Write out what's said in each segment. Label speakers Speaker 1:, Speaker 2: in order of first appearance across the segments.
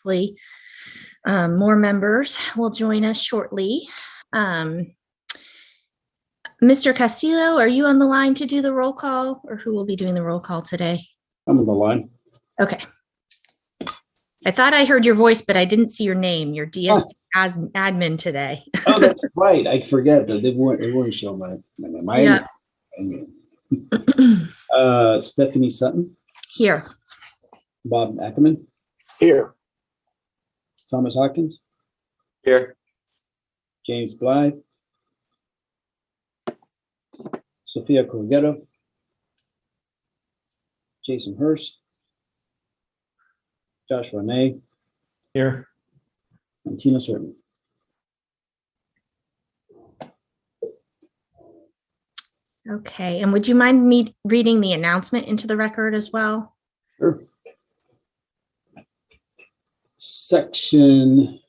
Speaker 1: Hopefully, more members will join us shortly. Mr. Castillo, are you on the line to do the roll call, or who will be doing the roll call today?
Speaker 2: I'm on the line.
Speaker 1: Okay. I thought I heard your voice, but I didn't see your name. Your DS admin today.
Speaker 2: Oh, that's right. I forget that it wouldn't show my name.
Speaker 1: Yeah.
Speaker 2: Stephanie Sutton.
Speaker 1: Here.
Speaker 2: Bob Ackerman.
Speaker 3: Here.
Speaker 2: Thomas Hawkins.
Speaker 3: Here.
Speaker 2: James Blythe. Sophia Corguero. Jason Hurst. Joshua May.
Speaker 3: Here.
Speaker 2: And Tina Certain.
Speaker 1: Okay, and would you mind me reading the announcement into the record as well?
Speaker 2: Sure. Section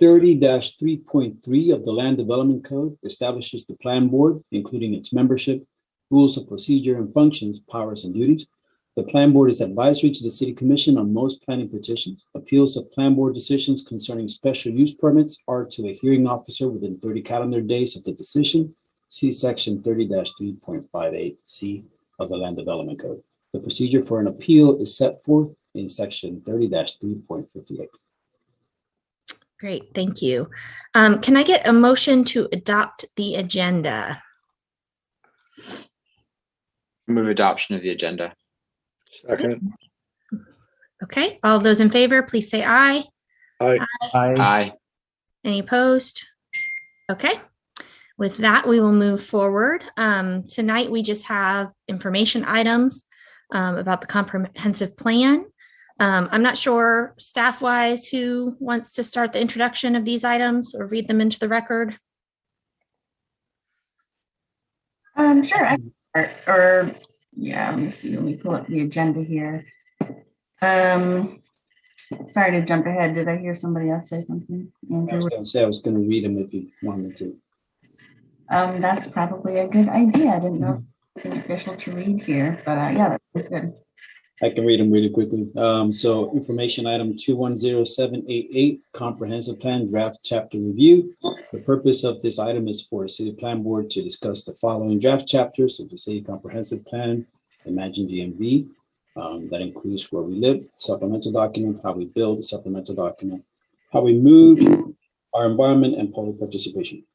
Speaker 2: 30-3.3 of the Land Development Code establishes the Plan Board, including its membership, rules of procedure and functions, powers and duties. The Plan Board is advisory to the City Commission on most planning petitions. Appeals of Plan Board decisions concerning special use permits are to a hearing officer within 30 calendar days of the decision. See Section 30-3.58C of the Land Development Code. The procedure for an appeal is set forth in Section 30-3.58.
Speaker 1: Great, thank you. Can I get a motion to adopt the agenda?
Speaker 4: Move adoption of the agenda.
Speaker 3: Second.
Speaker 1: Okay, all those in favor, please say aye.
Speaker 3: Aye.
Speaker 4: Aye.
Speaker 1: Any opposed? Okay. With that, we will move forward. Tonight, we just have information items about the comprehensive plan. I'm not sure staff-wise who wants to start the introduction of these items or read them into the record.
Speaker 5: Sure. Or yeah, let me see. Let me pull up the agenda here. Sorry to jump ahead. Did I hear somebody else say something?
Speaker 2: I was going to say I was going to read them if you wanted to.
Speaker 5: That's probably a good idea. I didn't know if it's official to read here, but yeah, that's good.
Speaker 2: I can read them really quickly. So information item 210788, comprehensive plan draft chapter review. The purpose of this item is for the City Plan Board to discuss the following draft chapters of the City Comprehensive Plan, Imagine GNV. That includes where we live, supplemental document, how we build, supplemental document, how we move, our environment, and public participation.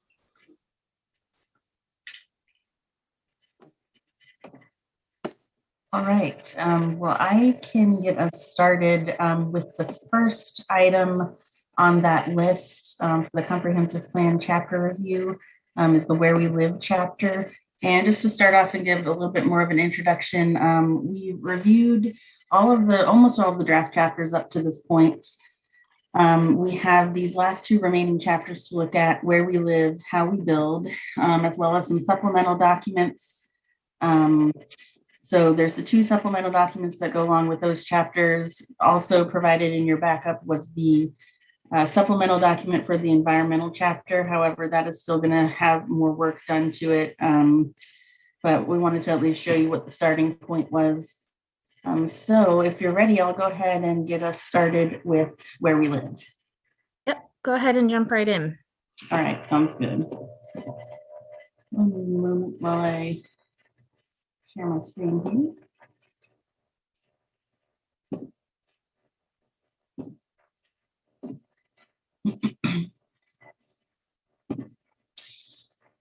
Speaker 5: All right. Well, I can get us started with the first item on that list for the comprehensive plan chapter review is the Where We Live chapter. And just to start off and give a little bit more of an introduction, we reviewed almost all of the draft chapters up to this point. We have these last two remaining chapters to look at: Where We Live, How We Build, as well as some supplemental documents. So there's the two supplemental documents that go along with those chapters. Also provided in your backup was the supplemental document for the environmental chapter. However, that is still going to have more work done to it. But we wanted to at least show you what the starting point was. So if you're ready, I'll go ahead and get us started with Where We Live.
Speaker 1: Yep, go ahead and jump right in.
Speaker 5: All right, sounds good. While I share my screen here.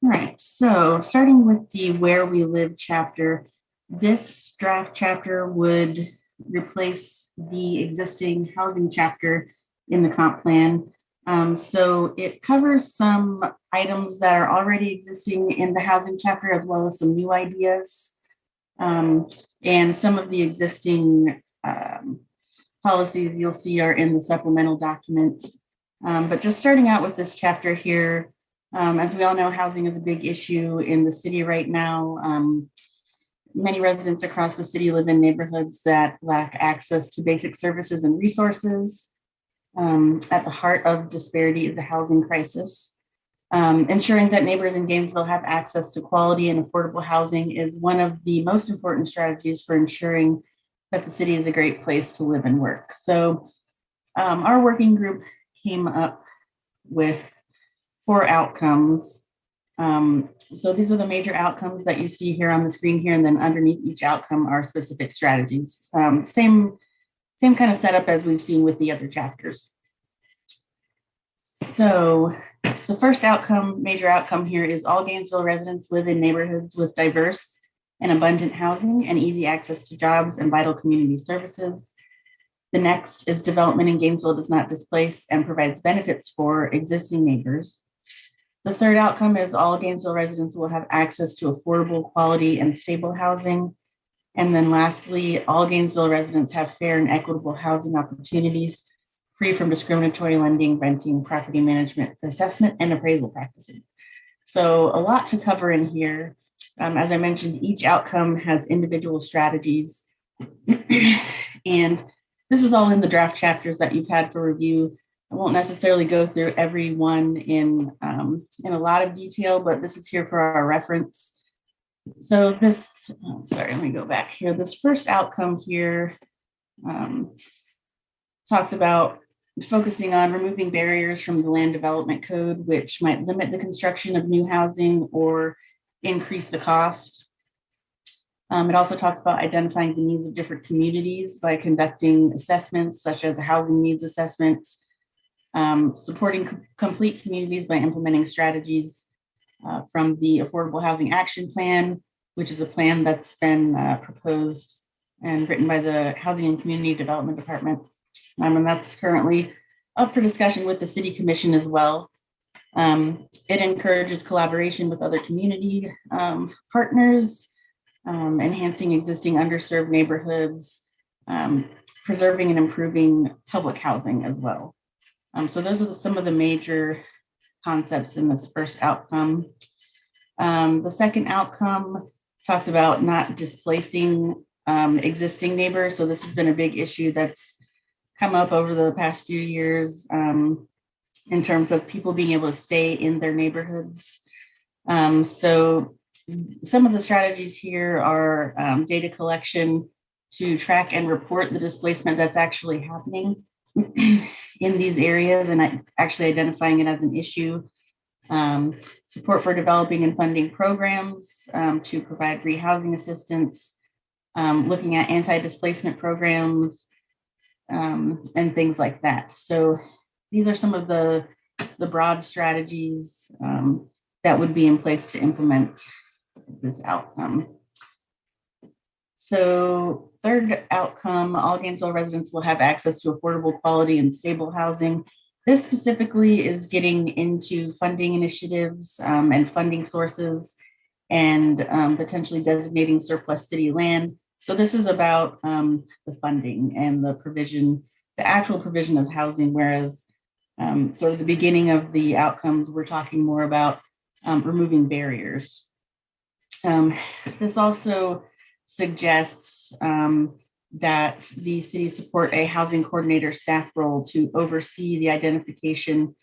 Speaker 5: All right, so starting with the Where We Live chapter, this draft chapter would replace the existing housing chapter in the comp plan. So it covers some items that are already existing in the housing chapter, as well as some new ideas. And some of the existing policies you'll see are in the supplemental document. But just starting out with this chapter here, as we all know, housing is a big issue in the city right now. Many residents across the city live in neighborhoods that lack access to basic services and resources. At the heart of disparity is the housing crisis. Ensuring that neighbors in Gainesville have access to quality and affordable housing is one of the most important strategies for ensuring that the city is a great place to live and work. So our working group came up with 4 outcomes. So these are the major outcomes that you see here on the screen here, and then underneath each outcome are specific strategies. Same kind of setup as we've seen with the other chapters. So the first outcome, major outcome here, is all Gainesville residents live in neighborhoods with diverse and abundant housing and easy access to jobs and vital community services. The next is development in Gainesville does not displace and provides benefits for existing neighbors. The third outcome is all Gainesville residents will have access to affordable, quality, and stable housing. And then lastly, all Gainesville residents have fair and equitable housing opportunities, free from discriminatory lending, renting, property management, assessment, and appraisal practices. So a lot to cover in here. As I mentioned, each outcome has individual strategies. And this is all in the draft chapters that you've had for review. I won't necessarily go through every one in a lot of detail, but this is here for our reference. So this, sorry, let me go back here. This first outcome here talks about focusing on removing barriers from the land development code, which might limit the construction of new housing or increase the cost. It also talks about identifying the needs of different communities by conducting assessments such as a housing needs assessment, supporting complete communities by implementing strategies from the Affordable Housing Action Plan, which is a plan that's been proposed and written by the Housing and Community Development Department. And that's currently up for discussion with the City Commission as well. It encourages collaboration with other community partners, enhancing existing underserved neighborhoods, preserving and improving public housing as well. So those are some of the major concepts in this first outcome. The second outcome talks about not displacing existing neighbors. So this has been a big issue that's come up over the past few years in terms of people being able to stay in their neighborhoods. So some of the strategies here are data collection to track and report the displacement that's actually happening in these areas and actually identifying it as an issue. Support for developing and funding programs to provide rehousing assistance, looking at anti-displacement programs, and things like that. So these are some of the broad strategies that would be in place to implement this outcome. So third outcome, all Gainesville residents will have access to affordable, quality, and stable housing. This specifically is getting into funding initiatives and funding sources and potentially designating surplus city land. So this is about the funding and the provision, the actual provision of housing, whereas sort of the beginning of the outcomes, we're talking more about removing barriers. This also suggests that the city support a housing coordinator staff role to oversee the identification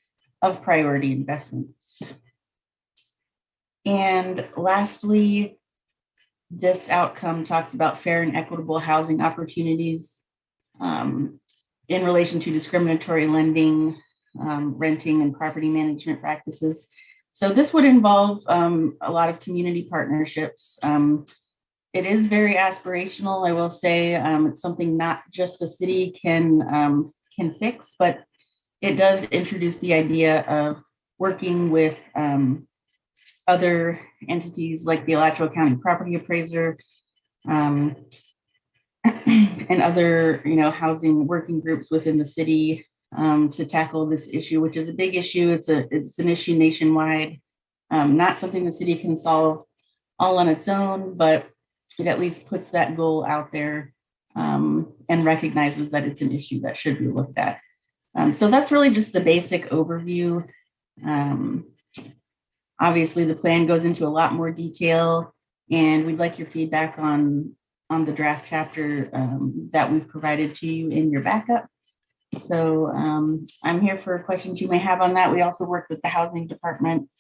Speaker 5: of priority investments. And lastly, this outcome talks about fair and equitable housing opportunities in relation to discriminatory lending, renting, and property management practices. So this would involve a lot of community partnerships. It is very aspirational, I will say. It's something not just the city can fix, but it does introduce the idea of working with other entities like the Alachua County Property Appraiser and other, housing working groups within the city to tackle this issue, which is a big issue. It's an issue nationwide, not something the city can solve all on its own, but it at least puts that goal out there and recognizes that it's an issue that should be looked at. So that's really just the basic overview. Obviously, the plan goes into a lot more detail, and we'd like your feedback on the draft chapter that we've provided to you in your backup. So I'm here for questions you may have on that. We also worked with the housing department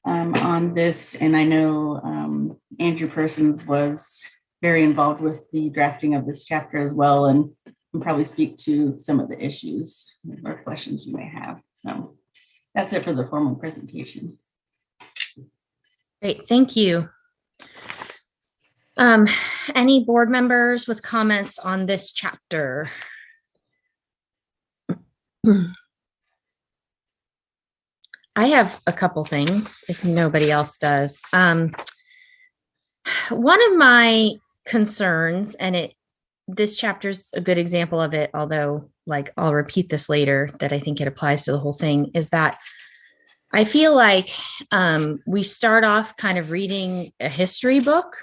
Speaker 5: on this, and I know Andrew Persons was very involved with the drafting of this chapter as well, and and probably speak to some of the issues or questions you may have. So that's it for the formal presentation.
Speaker 1: Great, thank you. Any board members with comments on this chapter? I have a couple things if nobody else does. One of my concerns, and this chapter's a good example of it, although like I'll repeat this later, that I think it applies to the whole thing, is that I feel like we start off kind of reading a history book.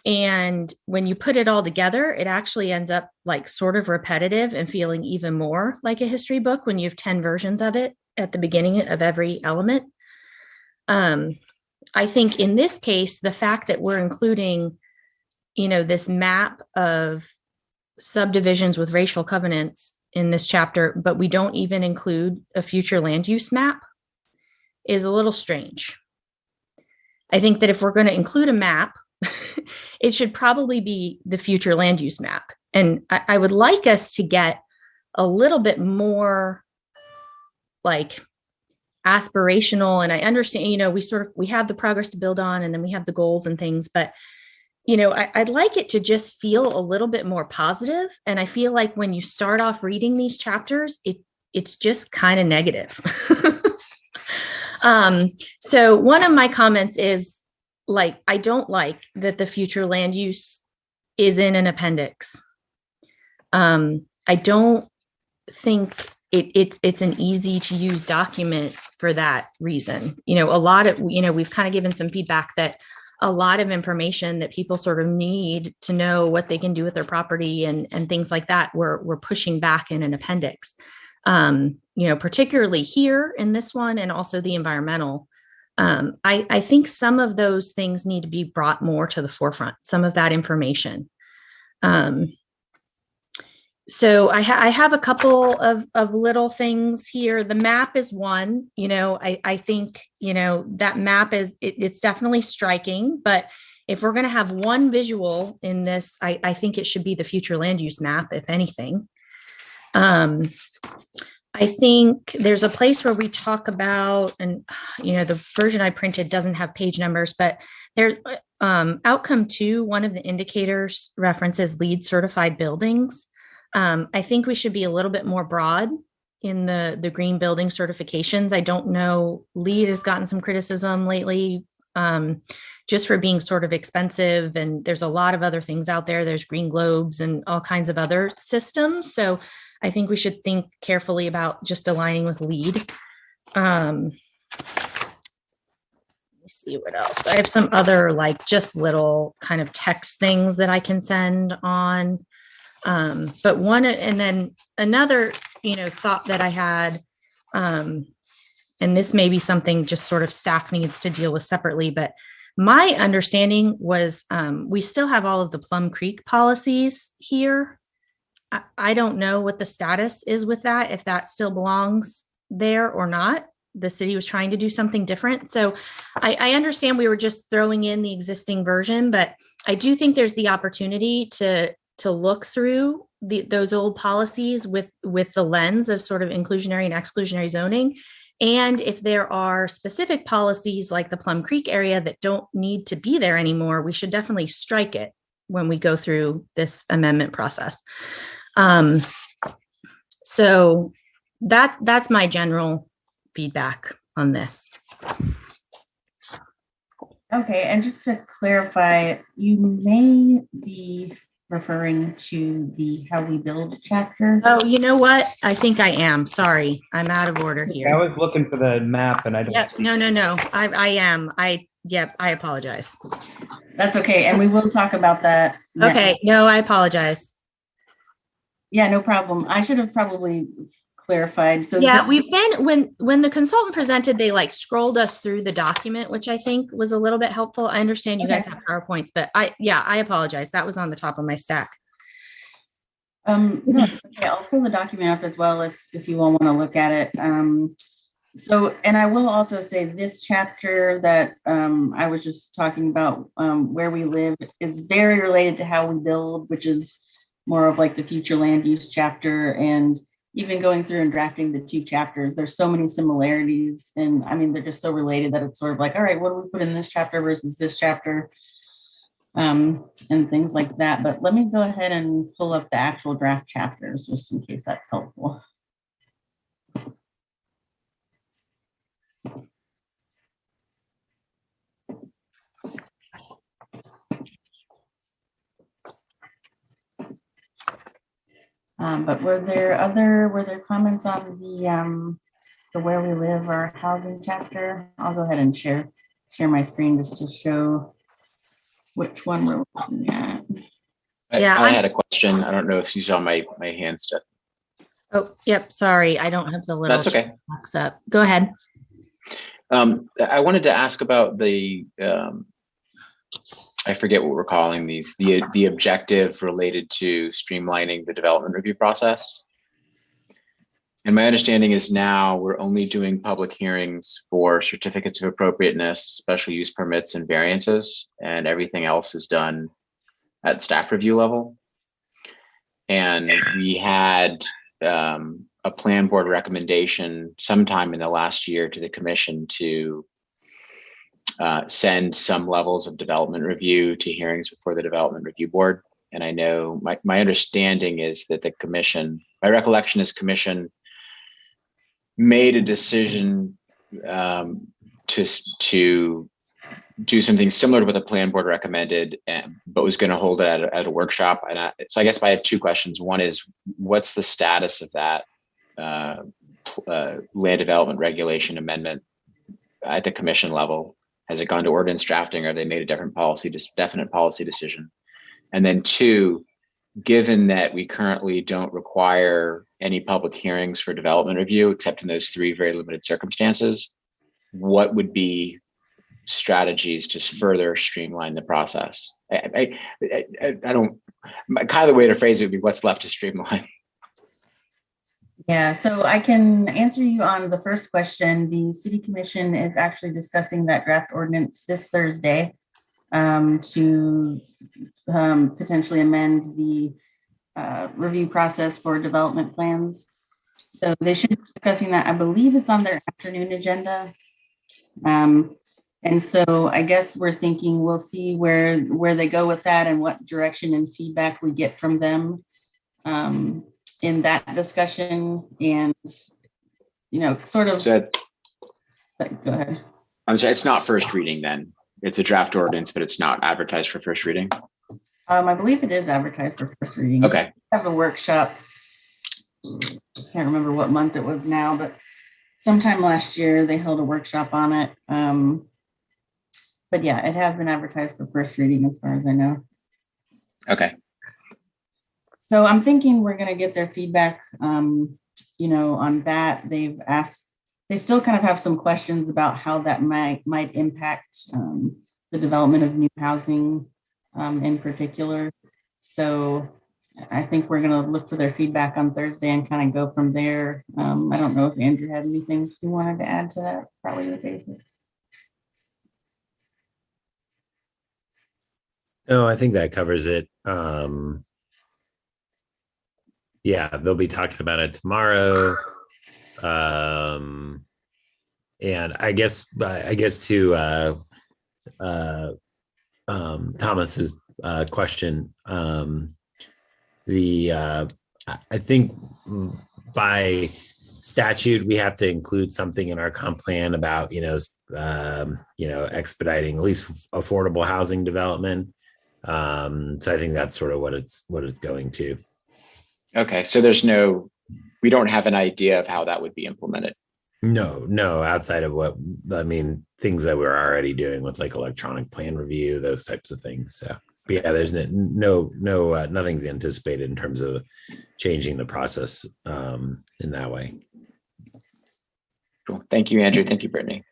Speaker 1: And when you put it all together, it actually ends up like sort of repetitive and feeling even more like a history book when you have 10 versions of it at the beginning of every element. I think in this case, the fact that we're including, this map of subdivisions with racial covenants in this chapter, but we don't even include a future land use map is a little strange. I think that if we're going to include a map, it should probably be the future land use map. And I would like us to get a little bit more like aspirational. And I understand, we have the progress to build on, and then we have the goals and things, but I'd like it to just feel a little bit more positive. And I feel like when you start off reading these chapters, it's just kind of negative. So one of my comments is, I don't like that the future land use is in an appendix. I don't think it's an easy to use document for that reason. We've kind of given some feedback that a lot of information that people sort of need to know what they can do with their property and things like that, we're pushing back in an appendix. Particularly here in this one, and also the environmental. I think some of those things need to be brought more to the forefront, some of that information. So I have a couple of little things here. The map is one, I think, that map it's definitely striking, but if we're going to have one visual in this, I think it should be the future land use map, if anything. I think there's a place where we talk about, and the version I printed doesn't have page numbers, but there, outcome 2, one of the indicators references LEED certified buildings. I think we should be a little bit more broad in the green building certifications. I don't know, LEED has gotten some criticism lately, just for being sort of expensive, and there's a lot of other things out there. There's green globes and all kinds of other systems. So I think we should think carefully about just aligning with LEED. Let me see what else. I have some other just little kind of text things that I can send on. But one, and then another, thought that I had, and this may be something just sort of staff needs to deal with separately, but my understanding was we still have all of the Plum Creek policies here. I don't know what the status is with that, if that still belongs there or not. The city was trying to do something different. So I understand we were just throwing in the existing version, but I do think there's the opportunity to look through those old policies with the lens of sort of inclusionary and exclusionary zoning. And if there are specific policies like the Plum Creek area that don't need to be there anymore, we should definitely strike it when we go through this amendment process. So that's my general feedback on this.
Speaker 5: Okay, and just to clarify, you may be referring to the How We Build chapter.
Speaker 1: Oh, you know what? I think I am. Sorry, I'm out of order here.
Speaker 3: I was looking for the map and I don't.
Speaker 1: Yes, no. I am. I apologize.
Speaker 5: That's okay, and we will talk about that next.
Speaker 1: Okay, no, I apologize.
Speaker 5: Yeah, no problem. I should have probably clarified. So
Speaker 1: yeah, we've been, when the consultant presented, they scrolled us through the document, which I think was a little bit helpful. I understand you guys have PowerPoints, but I apologize. That was on the top of my stack.
Speaker 5: No, okay, I'll pull the document up as well if you all want to look at it. So, and I will also say this chapter that I was just talking about, where we live, is very related to how we build, which is more of like the future land use chapter, and even going through and drafting the 2 chapters, there's so many similarities. And I mean, they're just so related that it's sort of like, all right, what do we put in this chapter versus this chapter? And things like that. But let me go ahead and pull up the actual draft chapters just in case that's helpful. But were there comments on the where we live or housing chapter? I'll go ahead and share my screen just to show which one we're looking at.
Speaker 4: I had a question. I don't know if you saw my hand step.
Speaker 1: Oh, yep. Sorry. I don't have the little
Speaker 4: That's okay.
Speaker 1: box up. Go ahead.
Speaker 4: I wanted to ask about the, I forget what we're calling these, the objective related to streamlining the development review process. And my understanding is now we're only doing public hearings for certificates of appropriateness, special use permits, and variances, and everything else is done at staff review level. And we had a plan board recommendation sometime in the last year to the commission to send some levels of development review to hearings before the development review board. And I know my understanding is that the commission, my recollection is commission made a decision to do something similar to what the plan board recommended, but was going to hold it at a workshop. And so I guess I have 2 questions. One is, what's the status of that land development regulation amendment at the commission level? Has it gone to ordinance drafting, or have they made a definite policy decision? And then 2, given that we currently don't require any public hearings for development review, except in those 3 very limited circumstances, what would be strategies to further streamline the process? I don't, kind of the way to phrase it would be, what's left to streamline?
Speaker 5: Yeah, so I can answer you on the first question. The city commission is actually discussing that draft ordinance this Thursday to potentially amend the review process for development plans. So they should be discussing that. I believe it's on their afternoon agenda. And so I guess we're thinking we'll see where they go with that and what direction and feedback we get from them in that discussion. And, sort of.
Speaker 4: So,
Speaker 5: go ahead.
Speaker 4: I'm sorry, it's not first reading then. It's a draft ordinance, but it's not advertised for first reading.
Speaker 5: I believe it is advertised for first reading.
Speaker 4: Okay.
Speaker 5: We have a workshop. I can't remember what month it was now, but sometime last year they held a workshop on it. But yeah, it has been advertised for first reading as far as I know.
Speaker 4: Okay.
Speaker 5: So I'm thinking we're going to get their feedback, on that. They still kind of have some questions about how that might impact the development of new housing in particular. So I think we're going to look for their feedback on Thursday and kind of go from there. I don't know if Andrew had anything he wanted to add to that. Probably the basics.
Speaker 6: No, I think that covers it. Yeah, they'll be talking about it tomorrow. And I guess to Thomas's question, I think by statute we have to include something in our comp plan about expediting at least affordable housing development. So I think that's sort of what it's going to.
Speaker 4: Okay, so we don't have an idea of how that would be implemented.
Speaker 6: No, outside of things that we're already doing with like electronic plan review, those types of things. So, but yeah, there's nothing's anticipated in terms of changing the process in that way.
Speaker 4: Cool. Thank you, Andrew. Thank you, Brittany.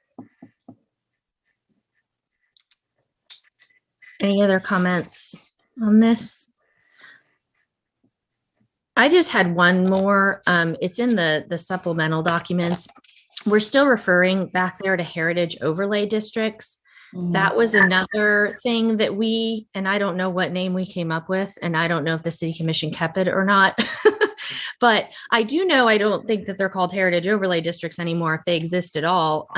Speaker 1: Any other comments on this? I just had one more. It's in the supplemental documents. We're still referring back there to heritage overlay districts. That was another thing that and I don't know what name we came up with, and I don't know if the city commission kept it or not. But I do know, I don't think that they're called heritage overlay districts anymore, if they exist at all.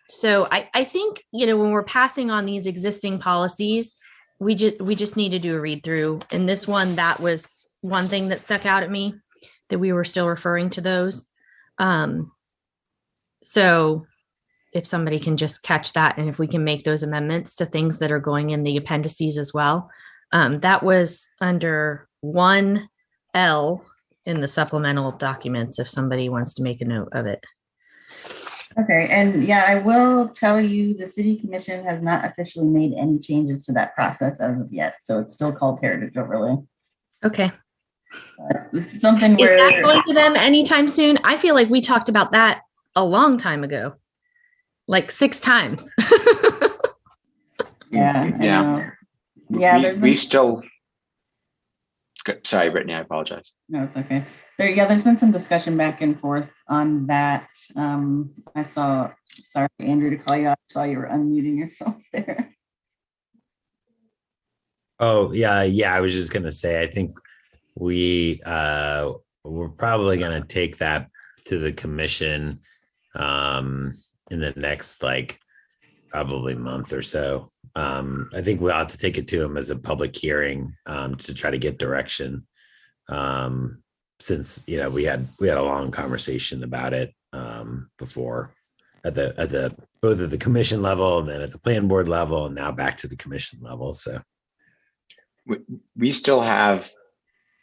Speaker 1: So I think, when we're passing on these existing policies, we just need to do a read through. And this one, that was one thing that stuck out at me, that we were still referring to those. So if somebody can just catch that, and if we can make those amendments to things that are going in the appendices as well. That was under 1L in the supplemental documents, if somebody wants to make a note of it.
Speaker 5: Okay, and yeah, I will tell you, the city commission has not officially made any changes to that process as of yet, so it's still called heritage overlay.
Speaker 1: Okay.
Speaker 5: It's something
Speaker 1: Is
Speaker 5: where
Speaker 1: that going to them anytime soon? I feel like we talked about that a long time ago, like 6 times.
Speaker 5: yeah.
Speaker 4: We still. Sorry, Brittany, I apologize.
Speaker 5: No, it's okay. There's been some discussion back and forth on that. Sorry, Andrew, to call you out. I saw you were unmuting yourself there.
Speaker 6: Oh, yeah. I was just going to say, I think we're probably going to take that to the commission in the next, probably month or so. I think we'll have to take it to them as a public hearing to try to get direction. Since we had a long conversation about it before at the both at the commission level and then at the plan board level and now back to the commission level. So
Speaker 4: we still have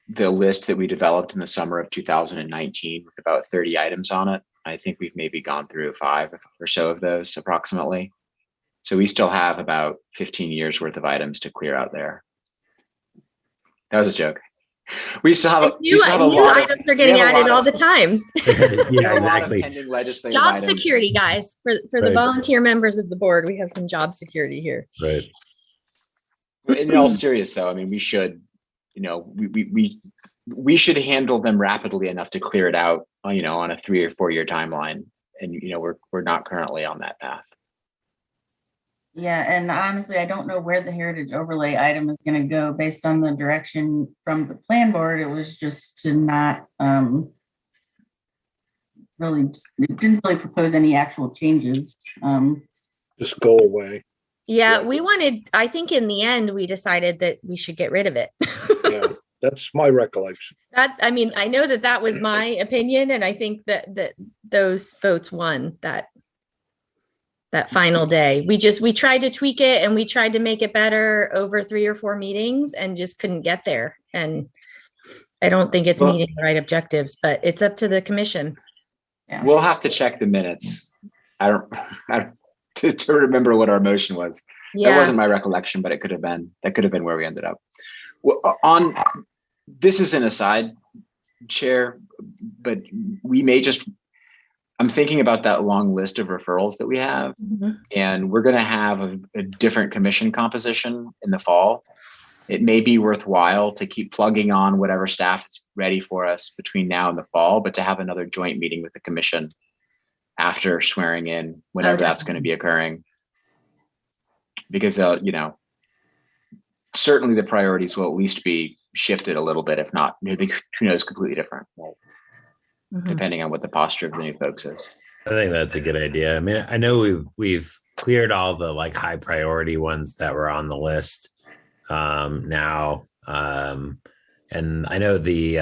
Speaker 4: the list that we developed in the summer of 2019 with about 30 items on it. I think we've maybe gone through 5 or so of those approximately. So we still have about 15 years worth of items to clear out there. That was a joke. We still have a lot of
Speaker 1: items are getting added all the time.
Speaker 6: Yeah, exactly.
Speaker 4: Pending legislative
Speaker 1: Job
Speaker 4: items.
Speaker 1: security, guys, for the
Speaker 6: Right.
Speaker 1: volunteer members of the board, we have some job security here.
Speaker 6: Right.
Speaker 4: In all seriousness, though, I mean, we should, we should handle them rapidly enough to clear it out, on a 3 or 4 year timeline. And we're not currently on that path.
Speaker 5: Yeah, and honestly, I don't know where the heritage overlay item is going to go based on the direction from the plan board. It was just to not it didn't really propose any actual changes.
Speaker 7: Just go away.
Speaker 1: Yeah, I think in the end, we decided that we should get rid of it.
Speaker 7: Yeah, that's my recollection.
Speaker 1: I know that was my opinion, and I think that those votes won that final day. We tried to tweak it and we tried to make it better over 3 or 4 meetings and just couldn't get there. And I don't think it's meeting the right objectives, but it's up to the commission.
Speaker 5: Yeah.
Speaker 4: We'll have to check the minutes. I don't to remember what our motion was.
Speaker 1: Yeah.
Speaker 4: That wasn't my recollection, but that could have been where we ended up. Well, this is an aside, Chair, but we may just, I'm thinking about that long list of referrals that we have, and we're going to have a different commission composition in the fall. It may be worthwhile to keep plugging on whatever staff is ready for us between now and the fall, but to have another joint meeting with the commission after swearing in, whenever that's going to be occurring. Because, certainly the priorities will at least be shifted a little bit, if not, maybe, who knows, completely different. Depending on what the posture of the new folks is.
Speaker 6: I think that's a good idea. I mean, I know we've cleared all the high priority ones that were on the list now. And I know the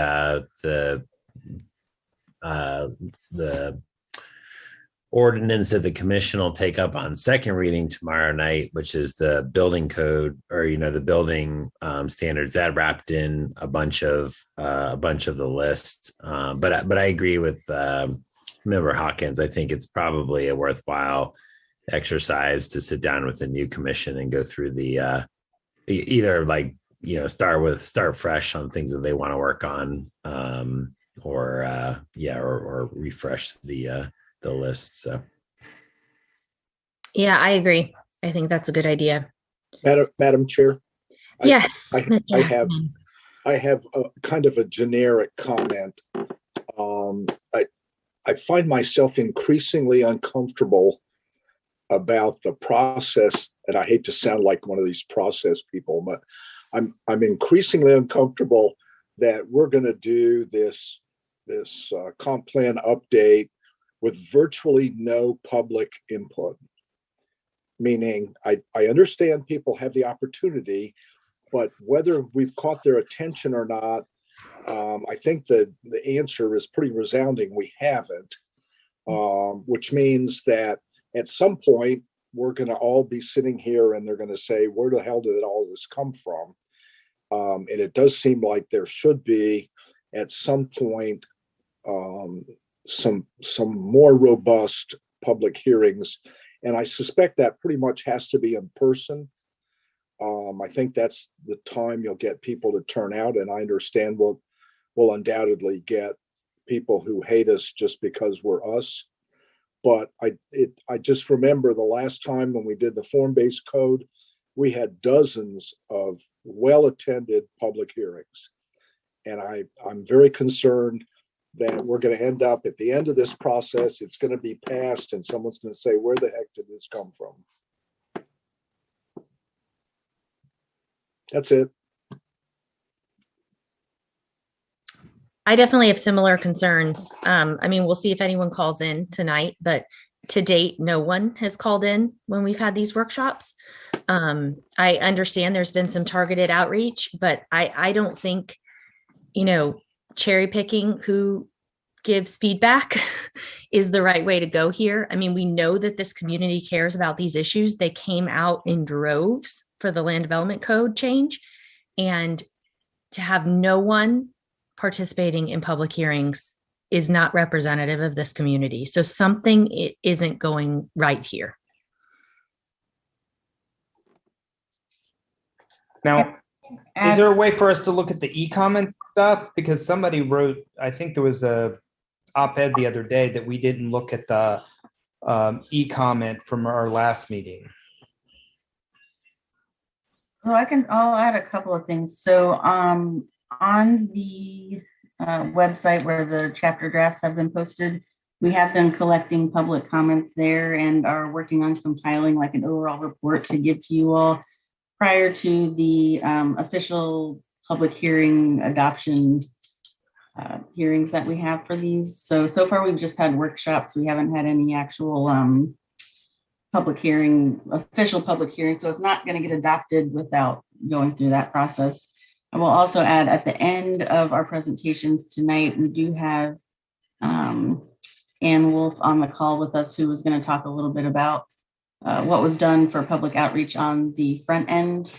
Speaker 6: ordinance that the commission will take up on second reading tomorrow night, which is the building code, or the building standards, that wrapped in a bunch of the list. But I agree with Member Hawkins. I think it's probably a worthwhile exercise to sit down with the new commission and go through the either start fresh on things that they want to work on, or refresh the list. So
Speaker 1: yeah, I agree. I think that's a good idea.
Speaker 7: Madam Chair.
Speaker 1: Yes.
Speaker 7: I have a kind of a generic comment. I find myself increasingly uncomfortable about the process, and I hate to sound like one of these process people, but I'm increasingly uncomfortable that we're going to do this comp plan update with virtually no public input. Meaning, I understand people have the opportunity, but whether we've caught their attention or not, I think that the answer is pretty resounding. We haven't, which means that at some point we're going to all be sitting here and they're going to say, where the hell did all this come from? And it does seem like there should be at some point some more robust public hearings. And I suspect that pretty much has to be in person. I think that's the time you'll get people to turn out. And I understand we'll undoubtedly get people who hate us just because we're us. But I just remember the last time when we did the form-based code, we had dozens of well-attended public hearings. And I'm very concerned that we're going to end up at the end of this process, it's going to be passed and someone's going to say, where the heck did this come from? That's it.
Speaker 1: I definitely have similar concerns. I mean, we'll see if anyone calls in tonight, but to date, no one has called in when we've had these workshops. I understand there's been some targeted outreach, but I don't think, cherry picking who gives feedback is the right way to go here. I mean, we know that this community cares about these issues. They came out in droves for the land development code change, and to have no one participating in public hearings is not representative of this community. So something isn't going right here.
Speaker 3: Now, is there a way for us to look at the e-comment stuff? Because somebody wrote, I think there was a op-ed the other day that we didn't look at the e-comment from our last meeting.
Speaker 5: Well, I'll add a couple of things. So on the website where the chapter drafts have been posted, we have been collecting public comments there and are working on compiling like an overall report to give to you all prior to the official public hearing adoption hearings that we have for these. So far we've just had workshops. We haven't had any actual official public hearing. So it's not going to get adopted without going through that process. I will also add at the end of our presentations tonight, we do have Ann Wolf on the call with us, who is going to talk a little bit about what was done for public outreach on the front end.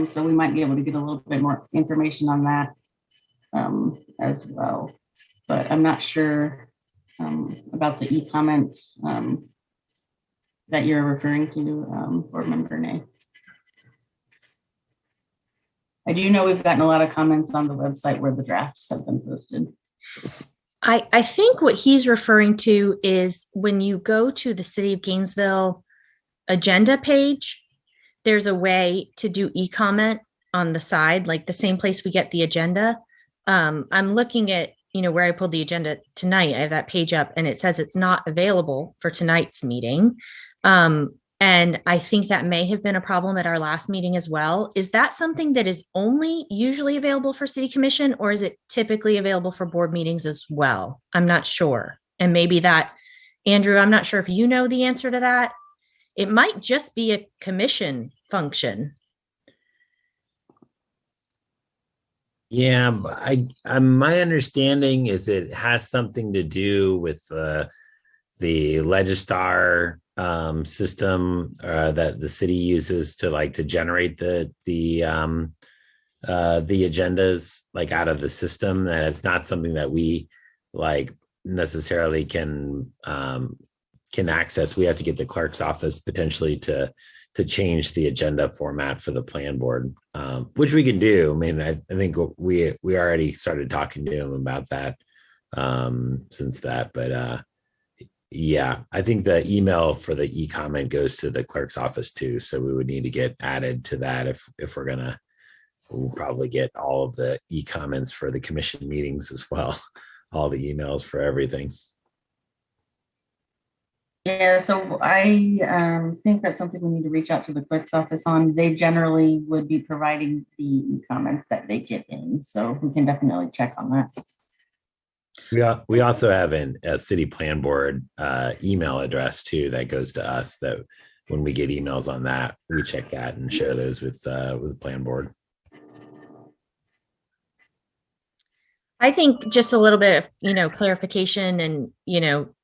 Speaker 5: So we might be able to get a little bit more information on that as well. But I'm not sure about the e-comments that you're referring to, Board Member Nay. I do know we've gotten a lot of comments on the website where the drafts have been posted.
Speaker 1: I think what he's referring to is when you go to the City of Gainesville agenda page, there's a way to do e-comment on the side, like the same place we get the agenda. I'm looking at, where I pulled the agenda tonight. I have that page up and it says it's not available for tonight's meeting. And I think that may have been a problem at our last meeting as well. Is that something that is only usually available for City Commission, or is it typically available for board meetings as well? I'm not sure. And maybe that, Andrew, I'm not sure if you know the answer to that. It might just be a commission function.
Speaker 6: Yeah, my understanding is it has something to do with the Legistar system that the city uses to generate the agendas out of the system. That it's not something that we necessarily can access. We have to get the clerk's office potentially to change the agenda format for the plan board, which we can do. I mean, I think we already started talking to him about that since that, but yeah, I think the email for the e-comment goes to the clerk's office too. So we would need to get added to that if we'll probably get all of the e-comments for the commission meetings as well, all the emails for everything.
Speaker 5: Yeah, so I think that's something we need to reach out to the clerk's office on. They generally would be providing the comments that they get in, so we can definitely check on that.
Speaker 6: We also have a city plan board email address too that goes to us, that when we get emails on that, we check that and share those with the plan board.
Speaker 1: I think just a little bit of, clarification and,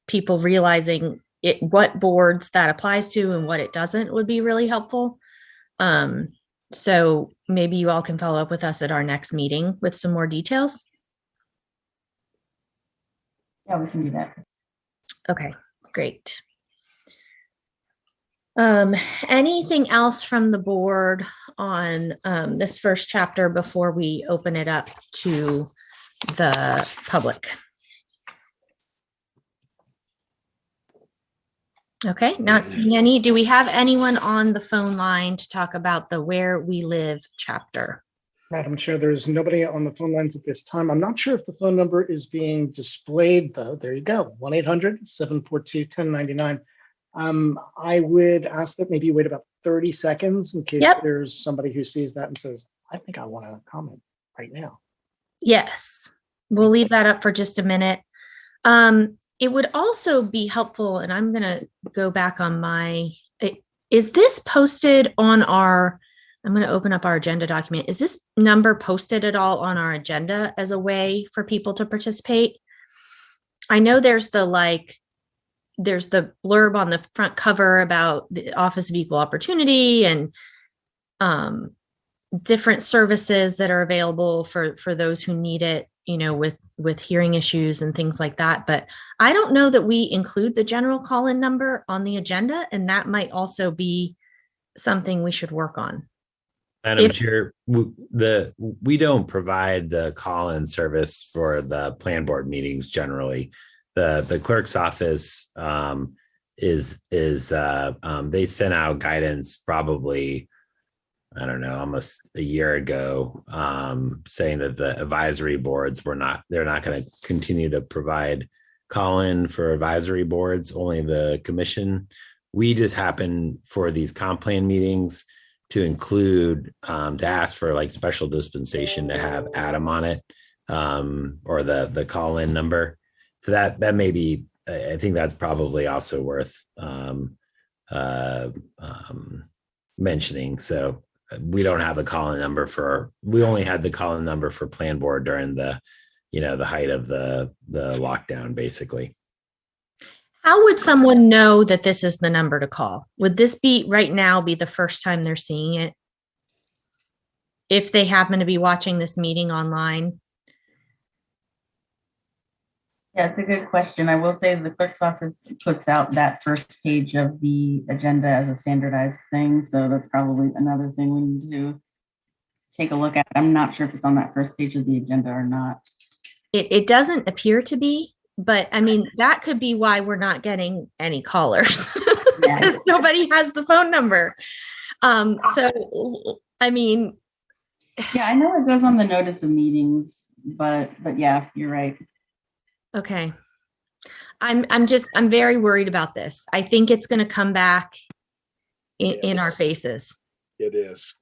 Speaker 1: people realizing what boards that applies to and what it doesn't would be really helpful. So maybe you all can follow up with us at our next meeting with some more details.
Speaker 5: Yeah, we can do that.
Speaker 1: Okay, great. Anything else from the board on this first chapter before we open it up to the public? Okay, not seeing any. Do we have anyone on the phone line to talk about the Where We Live chapter?
Speaker 8: Madam Chair, there's nobody on the phone lines at this time. I'm not sure if the phone number is being displayed, though. There you go, 1-800-742-1099. I would ask that maybe you wait about 30 seconds in case there's somebody who sees that and says, I think I want to comment right now.
Speaker 1: Yes, we'll leave that up for just a minute. It would also be helpful, and I'm going to go back on is this posted on I'm going to open up our agenda document. Is this number posted at all on our agenda as a way for people to participate? I know there's the blurb on the front cover about the Office of Equal Opportunity and different services that are available for those who need it, with hearing issues and things like that. But I don't know that we include the general call-in number on the agenda, and that might also be something we should work on.
Speaker 6: Madam Chair, we don't provide the call-in service for the plan board meetings generally. The clerk's office they sent out guidance probably, I don't know, almost a year ago, saying that the advisory boards they're not going to continue to provide call-in for advisory boards, only the commission. We just happen for these comp plan meetings to include, to ask for like special dispensation to have Adam on it, or the call-in number. So that may be, I think that's probably also worth mentioning. So we don't have the call-in number we only had the call-in number for plan board during the height of the lockdown, basically.
Speaker 1: How would someone know that this is the number to call? Would this be the first time they're seeing it? If they happen to be watching this meeting online?
Speaker 5: Yeah, it's a good question. I will say the clerk's office puts out that first page of the agenda as a standardized thing. So that's probably another thing we need to take a look at. I'm not sure if it's on that first page of the agenda or not.
Speaker 1: It doesn't appear to be, but I mean, that could be why we're not getting any callers. Because nobody has the phone number. So, I mean.
Speaker 5: Yeah, I know it goes on the notice of meetings, but yeah, you're right.
Speaker 1: Okay. I'm very worried about this. I think it's going to come back in our faces.
Speaker 7: It is.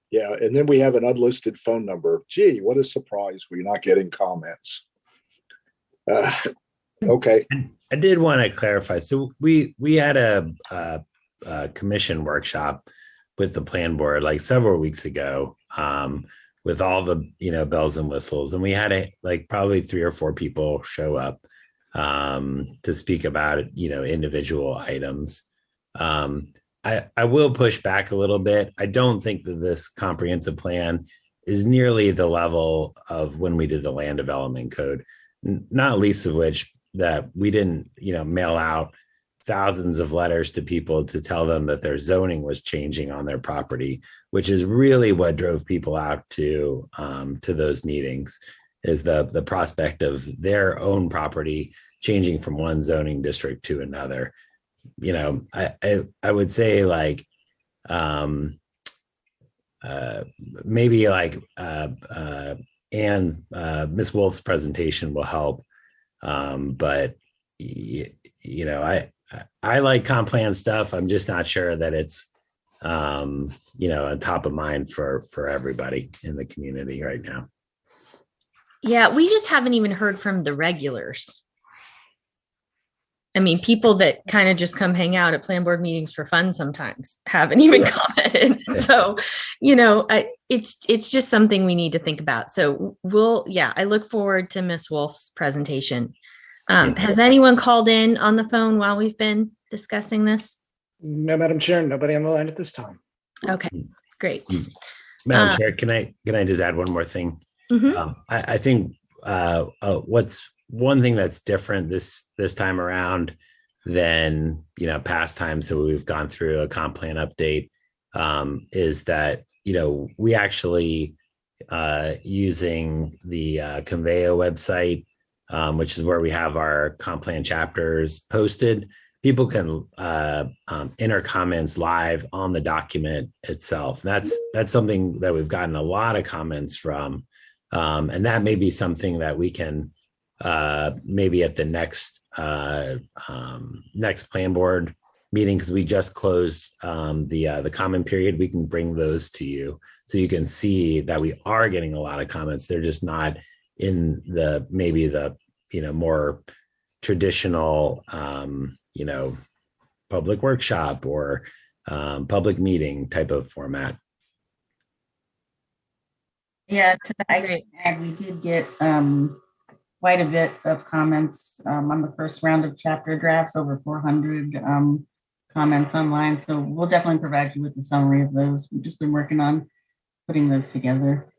Speaker 7: Yeah. And then we have an unlisted phone number. Gee, what a surprise. We're not getting comments. Okay.
Speaker 6: I did want to clarify. So we had a commission workshop with the plan board like several weeks ago, with all the bells and whistles, and we had probably 3 or 4 people show up to speak about individual items. I will push back a little bit. I don't think that this comprehensive plan is nearly the level of when we did the land development code, not least of which that we didn't mail out thousands of letters to people to tell them that their zoning was changing on their property, which is really what drove people out to those meetings, is the prospect of their own property changing from one zoning district to another. I would say maybe and Ms. Wolf's presentation will help, but I like comp plan stuff. I'm just not sure that it's, on top of mind for everybody in the community right now.
Speaker 1: Yeah, we just haven't even heard from the regulars. I mean, people that kind of just come hang out at plan board meetings for fun sometimes haven't even commented. So, it's just something we need to think about. So I look forward to Miss Wolf's presentation. Has anyone called in on the phone while we've been discussing this?
Speaker 8: No, Madam Chair, nobody on the line at this time.
Speaker 1: Okay, great.
Speaker 6: Madam Chair, can I just add one more thing?
Speaker 1: Mhm.
Speaker 6: I think what's one thing that's different this time around than past times that we've gone through a comp plan update is that we actually using the Conveo website, which is where we have our comp plan chapters posted. People can enter comments live on the document itself. That's something that we've gotten a lot of comments from, and that may be something that we can maybe at the next plan board meeting, because we just closed the comment period. We can bring those to you so you can see that we are getting a lot of comments. They're just not in the more traditional public workshop or public meeting type of format.
Speaker 5: Yeah, I can add, we did get quite a bit of comments on the first round of chapter drafts, over 400 comments online. So we'll definitely provide you with the summary of those. We've just been working on putting those together.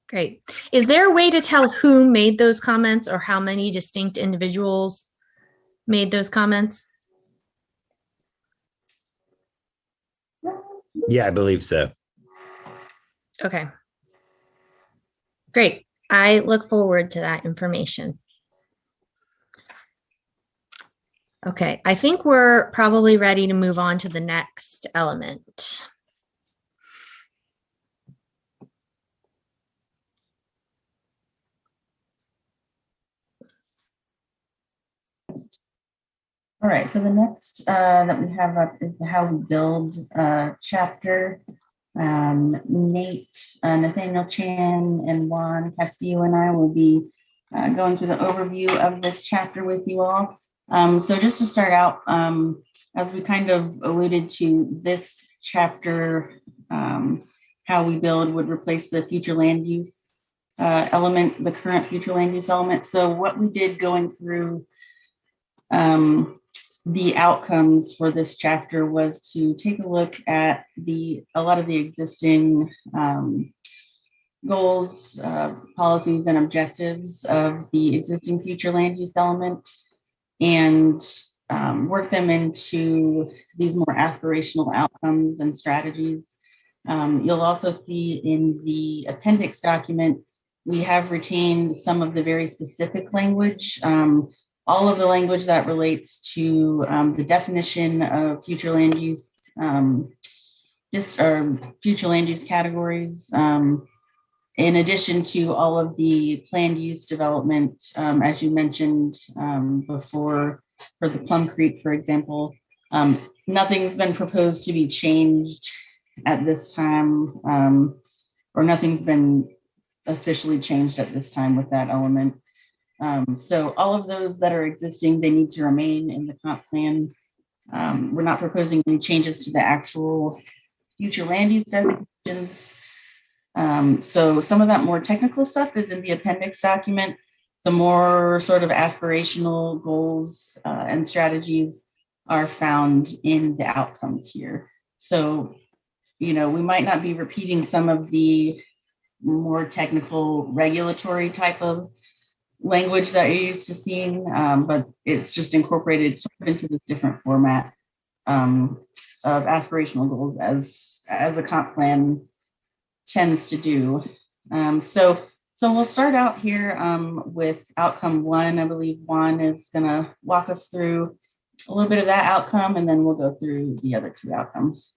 Speaker 1: Great. Is there a way to tell who made those comments or how many distinct individuals made those comments?
Speaker 6: Yeah, I believe so.
Speaker 1: Okay. Great. I look forward to that information. Okay, I think we're probably ready to move on to the next element.
Speaker 5: All right, so the next that we have up is the How We Build chapter. Nate, Nathaniel Chan, and Juan Castillo and I will be going through the overview of this chapter with you all. So just to start out, as we kind of alluded to, this chapter, How We Build, would replace the future land use element, the current future land use element. So what we did going through the outcomes for this chapter was to take a look at a lot of the existing goals, policies, and objectives of the existing future land use element, and work them into these more aspirational outcomes and strategies. You'll also see in the appendix document, we have retained some of the very specific language, all of the language that relates to the definition of future land use, future land use categories, in addition to all of the planned use development, as you mentioned before, for the Plum Creek, for example. Nothing's been proposed to be changed at this time, or nothing's been officially changed at this time with that element. So all of those that are existing, they need to remain in the comp plan. We're not proposing any changes to the actual future land use designations. So some of that more technical stuff is in the appendix document. The more sort of aspirational goals and strategies are found in the outcomes here. So, we might not be repeating some of the more technical regulatory type of language that you're used to seeing, but it's just incorporated into this different format of aspirational goals as a comp plan tends to do. So we'll start out here with outcome one. I believe Juan is going to walk us through a little bit of that outcome, and then we'll go through the other two outcomes.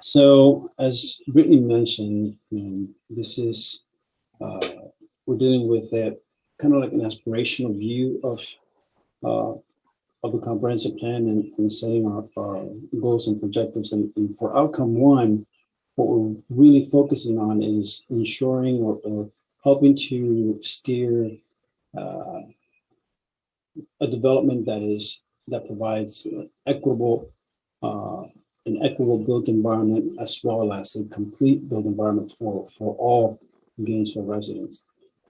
Speaker 2: So as Brittany mentioned, this is we're dealing with that kind of like an aspirational view of the comprehensive plan and setting our goals and objectives. And for outcome one, what we're really focusing on is ensuring or helping to steer a development that provides equitable an equitable built environment, as well as a complete built environment for all Gainesville residents,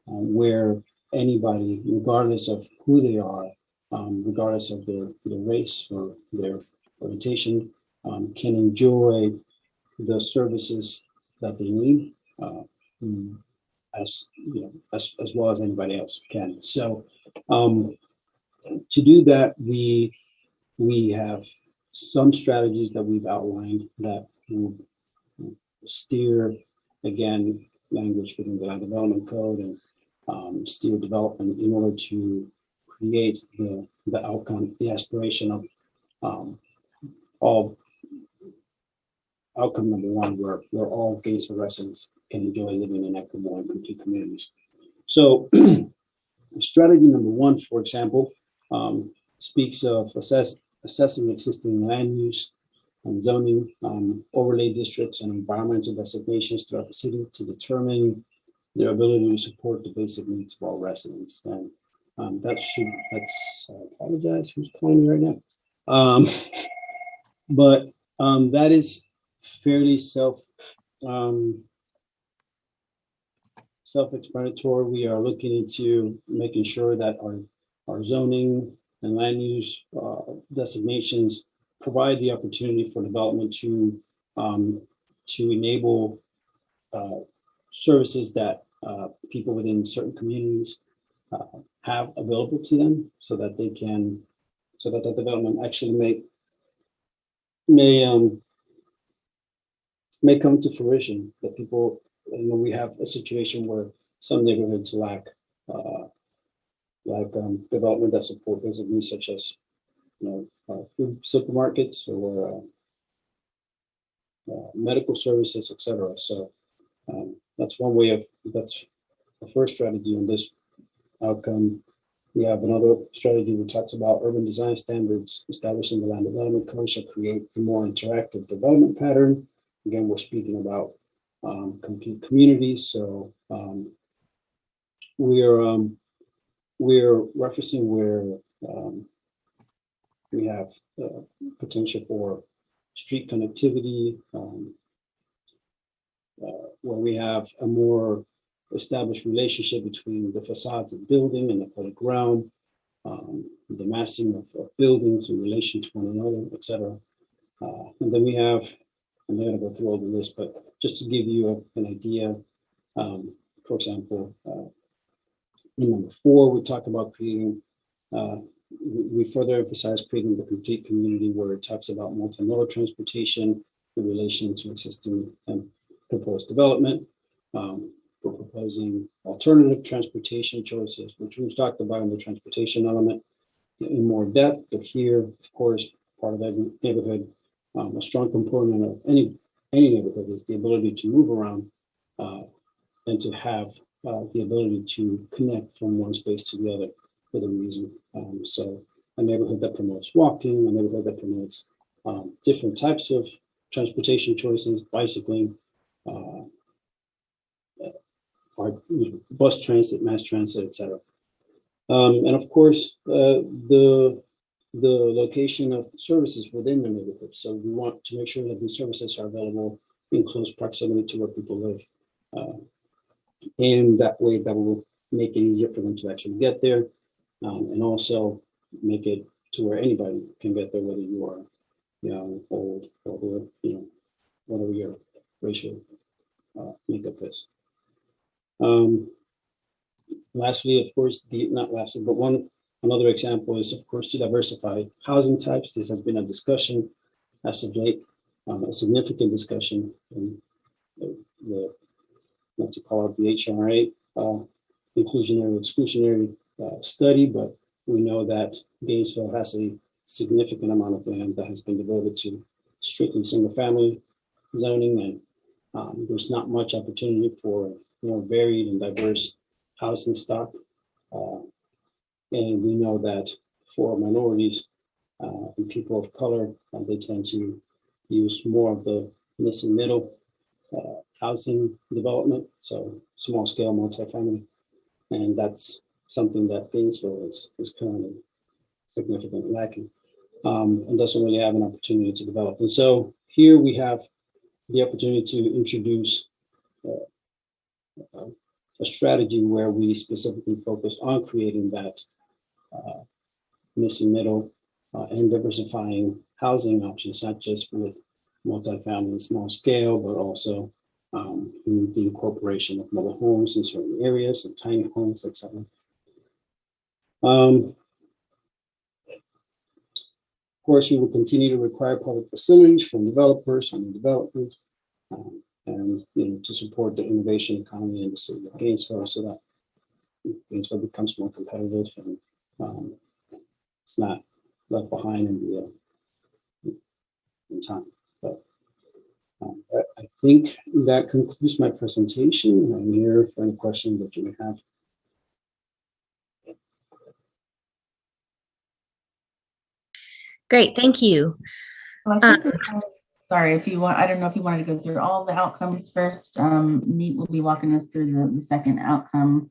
Speaker 2: where anybody, regardless of who they are, regardless of their race or their orientation, can enjoy the services that they need, as you know, as well as anybody else can. So, to do that, we have some strategies that we've outlined that will steer, again, language within the land development code and steer development in order to create the outcome, the aspiration of all outcome number one, where all Gainesville residents can enjoy living in equitable and complete communities. So strategy number one, for example, speaks of assessing existing land use and zoning, overlay districts and environmental designations throughout the city to determine their ability to support the basic needs of all residents. And that's, I apologize, who's calling me right now? But that is fairly self-explanatory. We are looking into making sure that our zoning and land use designations provide the opportunity for development to enable services that people within certain communities have available to them, so that they can, so that the development actually may come to fruition. That people, you know, we have a situation where some neighborhoods lack development that support basic needs, such as, you know, food supermarkets or medical services, etc. So that's one way of, that's the first strategy on this outcome. We have another strategy that talks about urban design standards, establishing the land development code shall create a more interactive development pattern. Again, we're speaking about complete communities. So we're referencing where we have potential for street connectivity, where we have a more established relationship between the facades of building and the public realm, the massing of buildings in relation to one another, etc. And then we have, I'm not going to go through all the list, but just to give you an idea, for example, in number 4, we talk about creating, we further emphasize creating the complete community, where it talks about multimodal transportation in relation to existing and proposed development. We're proposing alternative transportation choices, which we've talked about in the transportation element in more depth, but here, of course, part of every neighborhood, a strong component of any neighborhood is the ability to move around and to have the ability to connect from one space to the other for the reason. So a neighborhood that promotes walking, a neighborhood that promotes different types of transportation choices, bicycling, or bus transit, mass transit, etc. And of course, the location of services within the neighborhood. So we want to make sure that these services are available in close proximity to where people live. And that way, that will make it easier for them to actually get there, and also make it to where anybody can get there, whether you are young, old, or whatever your racial makeup is. Lastly, of course, not lastly, but another example is, of course, to diversify housing types. This has been a discussion as of late, a significant discussion in the, not to call it the HRA, inclusionary exclusionary study, but we know that Gainesville has a significant amount of land that has been devoted to strictly single family zoning, and there's not much opportunity for more varied and diverse housing stock And we know that for minorities and people of color, they tend to use more of the missing middle housing development, so small scale multifamily. And that's something that Gainesville is currently significantly lacking and doesn't really have an opportunity to develop. And so here we have the opportunity to introduce a strategy where we specifically focus on creating that missing middle and diversifying housing options, not just with multifamily small scale, but also in the incorporation of mobile homes in certain areas and tiny homes, etc. Of course, we will continue to require public facilities from developers on development, and to support the innovation economy in the city of Gainesville, so that Gainesville becomes more competitive and it's not left behind in time. But I think that concludes my presentation. I'm here for any questions that you may have.
Speaker 1: Great, thank you.
Speaker 5: Well, I think sorry, if you want, I don't know if you wanted to go through all the outcomes first. Neat will be walking us through the second outcome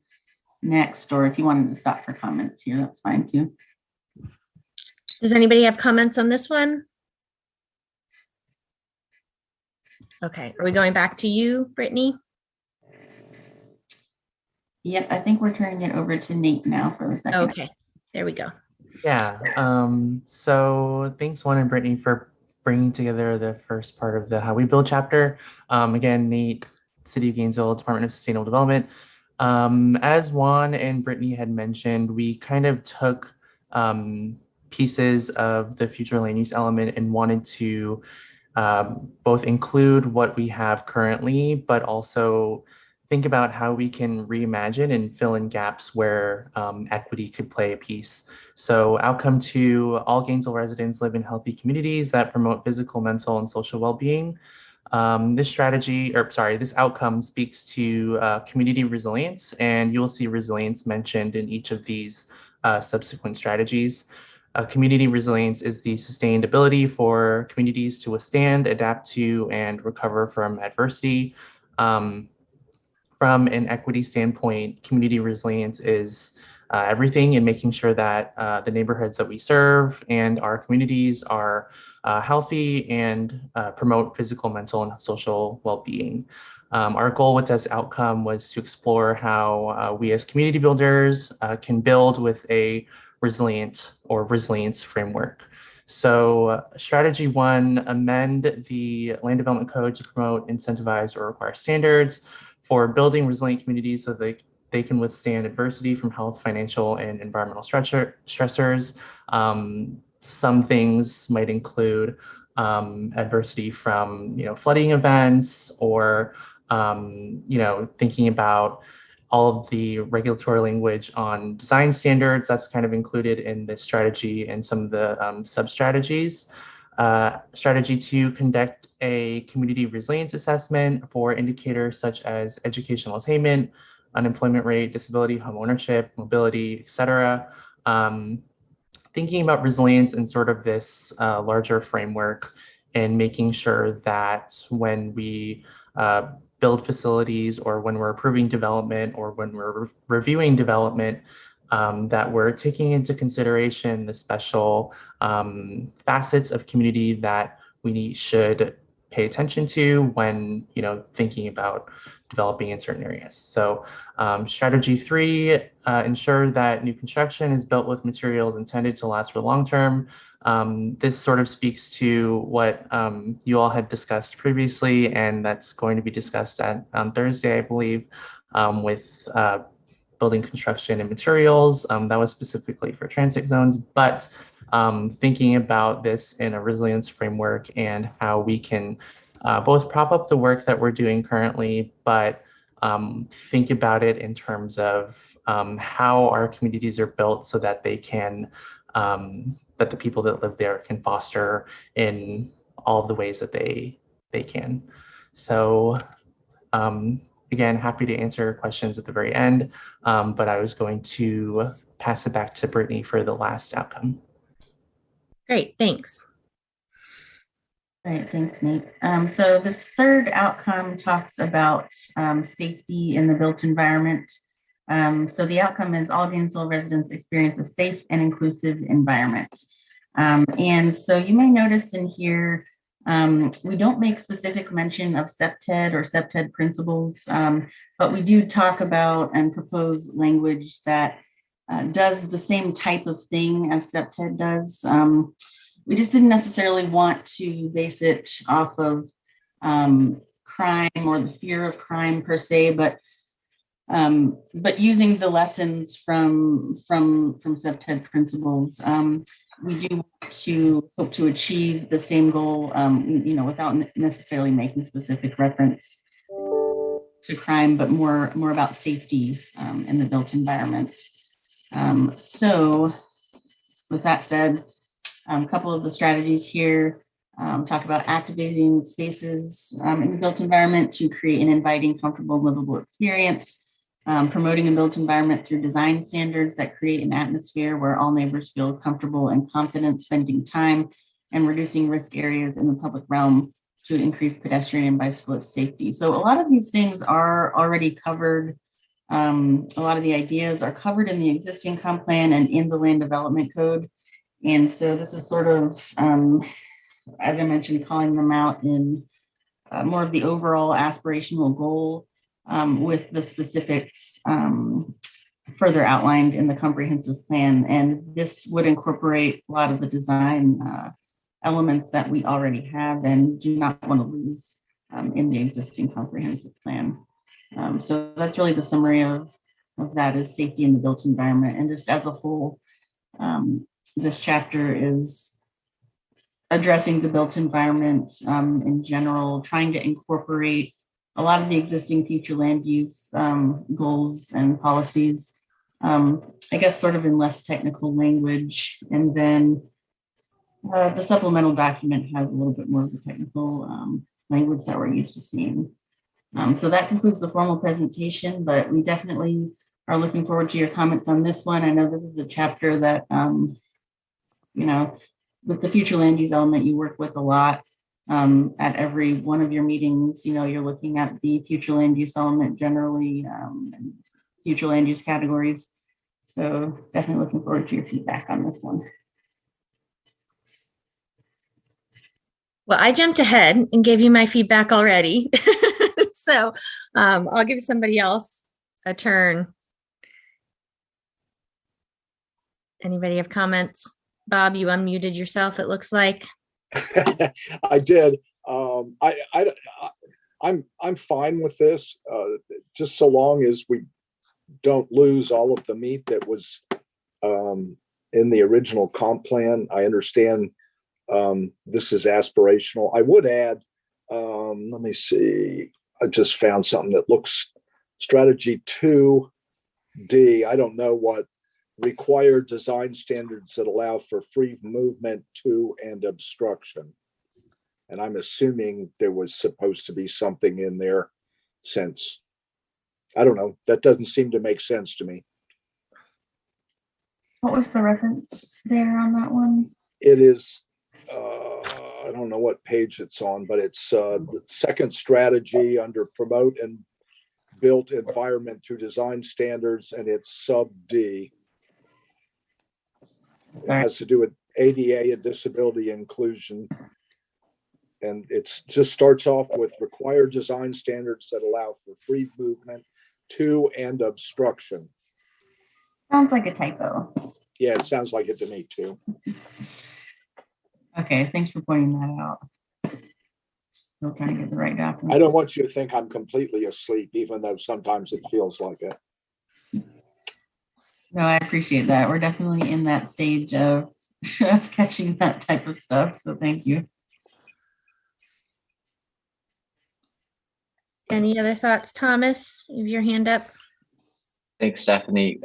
Speaker 5: next, or if you wanted to stop for comments here, that's fine too.
Speaker 1: Does anybody have comments on this one? Okay, are we going back to you, Brittany?
Speaker 5: Yep, I think we're turning it over to Nate now for the second.
Speaker 1: Okay, there we go.
Speaker 9: Yeah, so thanks Juan and Brittany for bringing together the first part of the How We Build chapter. Again, Nate, City of Gainesville, Department of Sustainable Development. As Juan and Brittany had mentioned, we kind of took pieces of the future land use element and wanted to both include what we have currently, but also think about how we can reimagine and fill in gaps where equity could play a piece. So outcome 2, all Gainesville residents live in healthy communities that promote physical, mental, and social well-being. This outcome speaks to community resilience, and you'll see resilience mentioned in each of these subsequent strategies. Community resilience is the sustained ability for communities to withstand, adapt to, and recover from adversity. From an equity standpoint, community resilience is everything in making sure that the neighborhoods that we serve and our communities are healthy and promote physical, mental, and social well-being. Our goal with this outcome was to explore how we as community builders can build with a resilient or resilience framework. So strategy 1, amend the land development code to promote, incentivize, or require standards for building resilient communities so that they can withstand adversity from health, financial, and environmental stressors. Some things might include adversity from flooding events, or thinking about all of the regulatory language on design standards that's kind of included in this strategy and some of the sub-strategies. Strategy 2, conduct a community resilience assessment for indicators such as educational attainment, unemployment rate, disability, home ownership, mobility, etc. Thinking about resilience in sort of this larger framework, and making sure that when we build facilities, or when we're approving development, or when we're reviewing development, that we're taking into consideration the special facets of community that we should pay attention to when thinking about developing in certain areas. So strategy 3, ensure that new construction is built with materials intended to last for the long term. This sort of speaks to what you all had discussed previously, and that's going to be discussed on Thursday, I believe, with building construction and materials. That was specifically for transit zones, but thinking about this in a resilience framework and how we can both prop up the work that we're doing currently, but think about it in terms of how our communities are built so that they can, that the people that live there can foster in all of the ways that they can. So again, happy to answer questions at the very end, but I was going to pass it back to Brittany for the last outcome.
Speaker 1: Great, thanks.
Speaker 5: Right, thanks, Nate. So this third outcome talks about safety in the built environment. So the outcome is all Gainesville residents experience a safe and inclusive environment. And so you may notice in here, we don't make specific mention of CPTED or CPTED principles, but we do talk about and propose language that does the same type of thing as CPTED does. We just didn't necessarily want to base it off of crime or the fear of crime per se, but using the lessons from CPTED principles, we do hope to achieve the same goal, without necessarily making specific reference to crime, but more about safety in the built environment. So, with that said, a couple of the strategies here talk about activating spaces in the built environment to create an inviting, comfortable, livable experience, promoting a built environment through design standards that create an atmosphere where all neighbors feel comfortable and confident spending time, and reducing risk areas in the public realm to increase pedestrian and bicyclist safety. So a lot of these things are already covered. A lot of the ideas are covered in the existing comp plan and in the land development code. And so this is sort of, as I mentioned, calling them out in more of the overall aspirational goal with the specifics further outlined in the comprehensive plan. And this would incorporate a lot of the design elements that we already have and do not want to lose in the existing comprehensive plan. So that's really the summary of that is safety in the built environment. And just as a whole, this chapter is addressing the built environment in general, trying to incorporate a lot of the existing future land use goals and policies, I guess sort of in less technical language. And then the supplemental document has a little bit more of the technical language that we're used to seeing. So that concludes the formal presentation, but we definitely are looking forward to your comments on this one. I know this is a chapter that, with the future land use element, you work with a lot. At every one of your meetings, you're looking at the future land use element generally, and future land use categories. So definitely looking forward to your feedback on this one.
Speaker 1: Well, I jumped ahead and gave you my feedback already. So I'll give somebody else a turn. Anybody have comments? Bob, you unmuted yourself, it looks like.
Speaker 7: I did. I'm fine with this, just so long as we don't lose all of the meat that was in the original comp plan. I understand this is aspirational. I would add, let me see, I just found something that looks strategy 2D. I don't know what required design standards that allow for free movement to and obstruction. And I'm assuming there was supposed to be something in there since, I don't know, that doesn't seem to make sense to me.
Speaker 5: What was the reference there on that one?
Speaker 7: It is, I don't know what page it's on, but it's the second strategy under promote and built environment through design standards, and it's sub D. It has to do with ADA and disability inclusion. And it just starts off with required design standards that allow for free movement to and obstruction.
Speaker 5: Sounds like a typo.
Speaker 7: Yeah, it sounds like it to me too.
Speaker 5: Okay, thanks for pointing that out. Still trying to get the right document.
Speaker 7: I don't want you to think I'm completely asleep, even though sometimes it feels like it.
Speaker 5: No, I appreciate that. We're definitely in that stage of catching that type of stuff. So thank you.
Speaker 1: Any other thoughts, Thomas? You have your hand up.
Speaker 4: Thanks, Stephanie.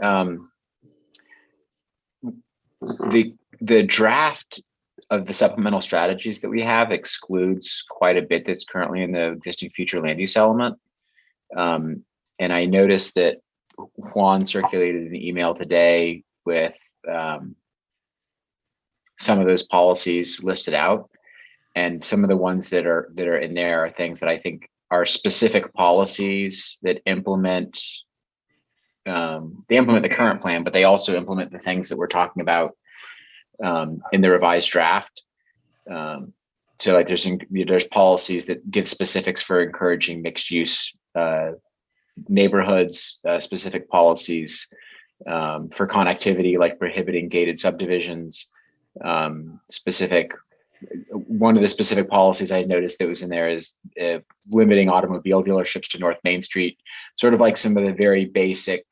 Speaker 4: The draft of the supplemental strategies that we have excludes quite a bit that's currently in the existing future land use element. And I noticed that Juan circulated an email today with some of those policies listed out, and some of the ones that are in there are things that I think are specific policies that implement the current plan, but they also implement the things that we're talking about in the revised draft. So like there's policies that give specifics for encouraging mixed use neighborhoods, specific policies for connectivity, like prohibiting gated subdivisions. One of the specific policies I noticed that was in there is limiting automobile dealerships to North Main Street, sort of like some of the very basic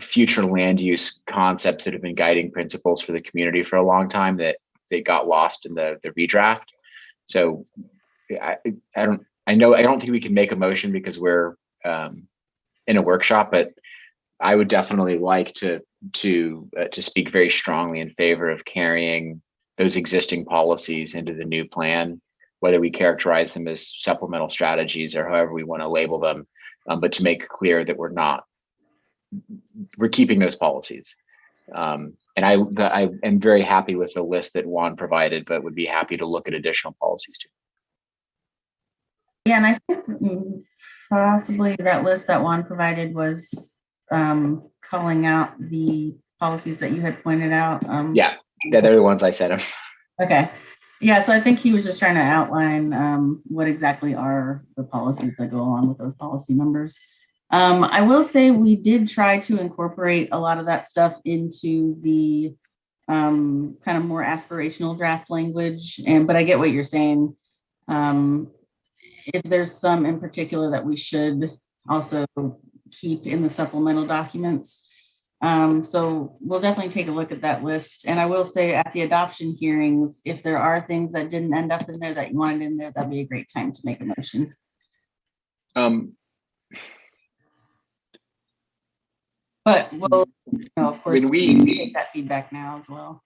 Speaker 4: future land use concepts that have been guiding principles for the community for a long time that they got lost in the redraft. So I don't think we can make a motion because we're in a workshop, but I would definitely like to speak very strongly in favor of carrying those existing policies into the new plan, whether we characterize them as supplemental strategies or however we want to label them, but to make clear that we're keeping those policies. And I am very happy with the list that Juan provided, but would be happy to look at additional policies too.
Speaker 5: Yeah, and I think possibly that list that Juan provided was calling out the policies that you had pointed out.
Speaker 4: Yeah, they're the ones I sent him.
Speaker 5: Okay. Yeah, so I think he was just trying to outline what exactly are the policies that go along with those policy numbers. I will say we did try to incorporate a lot of that stuff into the kind of more aspirational draft language, but I get what you're saying. If there's some in particular that we should also keep in the supplemental documents. So we'll definitely take a look at that list. And I will say at the adoption hearings, if there are things that didn't end up in there that you wanted in there, that'd be a great time to make a motion. But we'll, of course, we take that feedback now as well.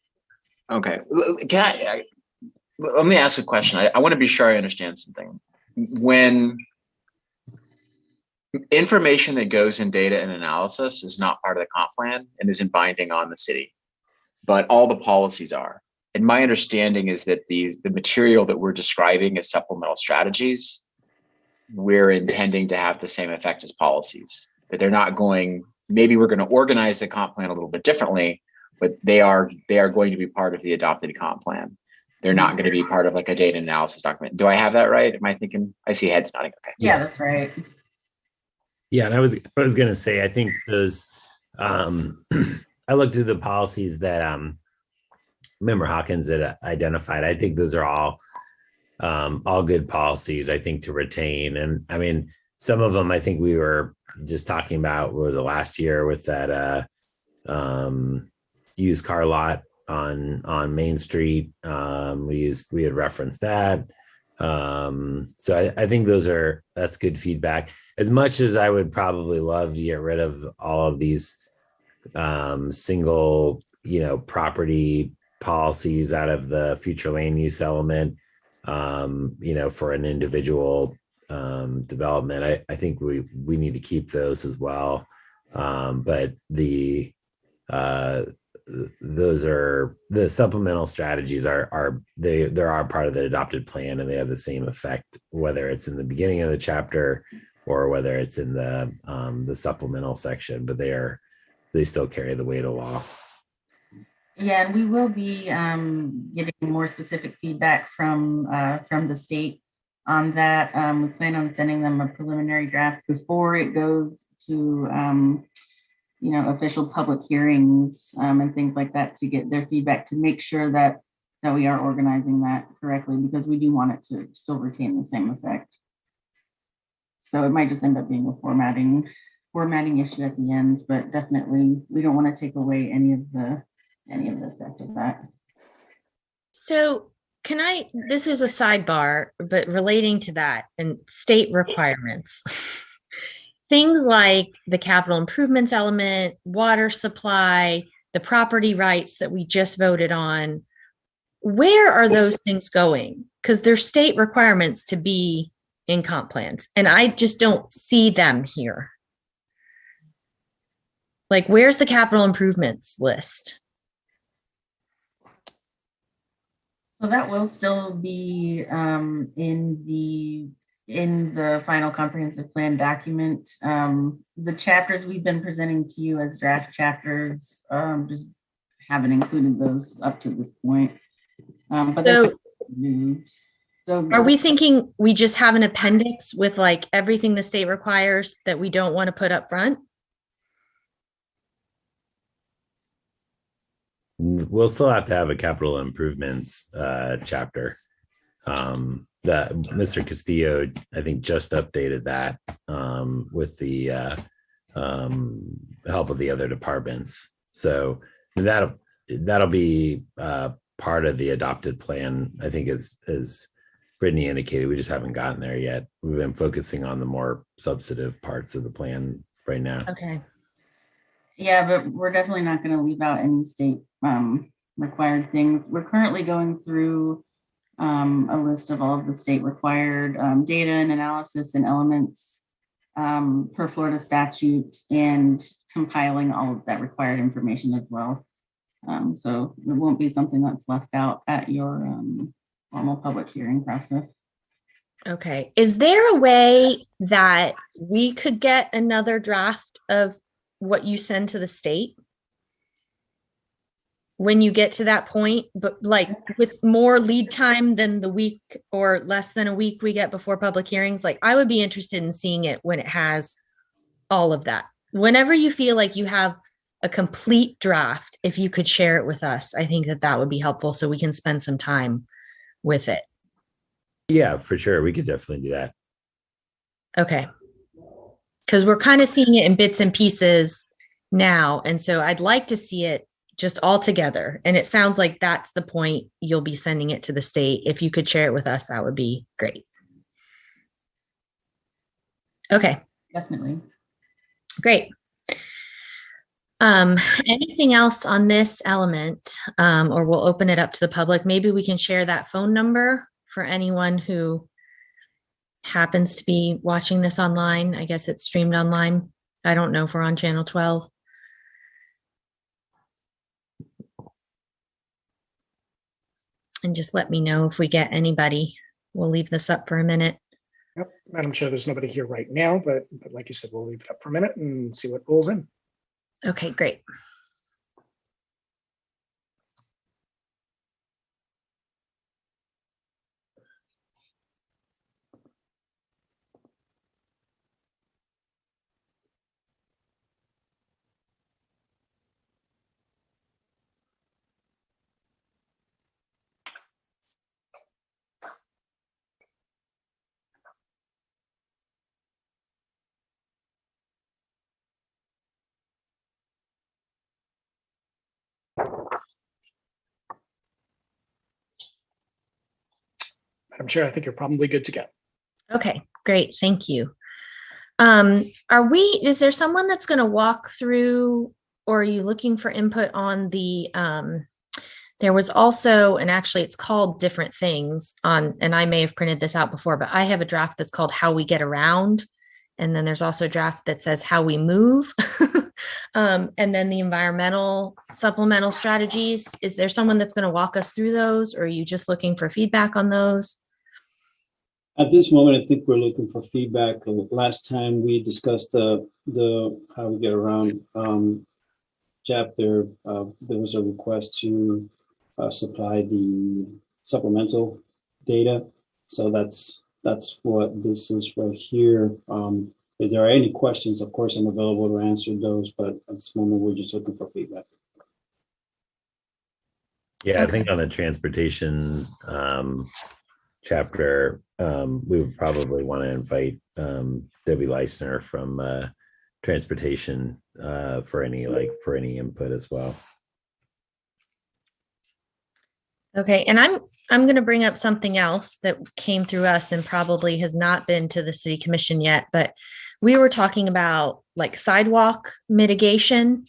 Speaker 4: Okay. Let me ask a question. I want to be sure I understand something. When information that goes in data and analysis is not part of the comp plan and isn't binding on the city, but all the policies are. And my understanding is that the material that we're describing as supplemental strategies, we're intending to have the same effect as policies. That they're not going, maybe we're going to organize the comp plan a little bit differently, but they are going to be part of the adopted comp plan. They're not going to be part of like a data analysis document. Do I have that right? Am I thinking? I see heads nodding. Okay.
Speaker 5: Yeah, that's right.
Speaker 6: Yeah, and I was going to say, I think those. I looked through the policies that Member Hawkins had identified. I think those are all good policies, I think, to retain. And I mean, some of them I think we were just talking about, what was it, last year with that used car lot on Main Street. We had referenced that. So I think that's good feedback. As much as I would probably love to get rid of all of these single, property policies out of the future land use element, for an individual development, I think we need to keep those as well. But those are the supplemental strategies are part of the adopted plan, and they have the same effect, whether it's in the beginning of the chapter or whether it's in the supplemental section, but they still carry the weight of law.
Speaker 5: Yeah, and we will be getting more specific feedback from the state on that. We plan on sending them a preliminary draft before it goes to official public hearings and things like that, to get their feedback, to make sure that we are organizing that correctly, because we do want it to still retain the same effect. So it might just end up being a formatting issue at the end, but definitely we don't want to take away any of the effect of that.
Speaker 1: So this is a sidebar, but relating to that and state requirements, things like the capital improvements element, water supply, the property rights that we just voted on, where are those things going? Because there's state requirements to be in comp plans, and I just don't see them here. Like, where's the capital improvements list?
Speaker 5: So that will still be in the final comprehensive plan document. The chapters we've been presenting to you as draft chapters, just haven't included those up to this point. But
Speaker 1: So
Speaker 5: so
Speaker 1: are we thinking we just have an appendix with like everything the state requires that we don't want to put up front?
Speaker 6: We'll still have to have a capital improvements chapter. That Mr. Castillo, I think, just updated that with the help of the other departments. So that'll be part of the adopted plan. I think as Brittany indicated, we just haven't gotten there yet. We've been focusing on the more substantive parts of the plan right now.
Speaker 1: Okay.
Speaker 5: Yeah, but we're definitely not going to leave out any state required things. We're currently going through a list of all of the state required data and analysis and elements per Florida statute, and compiling all of that required information as well. So it won't be something that's left out at your normal public hearing process.
Speaker 1: Okay. Is there a way that we could get another draft of what you send to the state when you get to that point, but like with more lead time than the week or less than a week we get before public hearings? Like, I would be interested in seeing it when it has all of that. Whenever you feel like you have a complete draft, if you could share it with us, I think that would be helpful so we can spend some time with it.
Speaker 6: Yeah, for sure. We could definitely do that.
Speaker 1: Okay. Because we're kind of seeing it in bits and pieces now. And so I'd like to see it just all together. And it sounds like that's the point. You'll be sending it to the state. If you could share it with us, that would be great. Okay.
Speaker 5: Definitely.
Speaker 1: Great. Anything else on this element, or we'll open it up to the public? Maybe we can share that phone number for anyone who happens to be watching this online. I guess it's streamed online. I don't know if we're on channel 12. And just let me know if we get anybody. We'll leave this up for a minute.
Speaker 8: Yep, Madam Chair, there's nobody here right now, but like you said, we'll leave it up for a minute and see what rolls in.
Speaker 1: Okay, great.
Speaker 8: Madam Chair, I think you're probably good to go.
Speaker 1: Okay, great. Thank you. Is there someone that's going to walk through, or are you looking for input on the, there was also, and actually it's called different things on, and I may have printed this out before, but I have a draft that's called How We Get Around. And then there's also a draft that says How We Move. And then the environmental supplemental strategies. Is there someone that's going to walk us through those, or are you just looking for feedback on those?
Speaker 2: At this moment, I think we're looking for feedback. Last time we discussed the How We Get Around chapter, there was a request to supply the supplemental data. So that's what this is right here. If there are any questions, of course, I'm available to answer those, but at this moment, we're just looking for feedback.
Speaker 6: Yeah, I think on the transportation chapter, we would probably want to invite Debbie Leisner from transportation for any input as well.
Speaker 1: Okay, and I'm going to bring up something else that came through us and probably has not been to the city commission yet, but we were talking about like sidewalk mitigation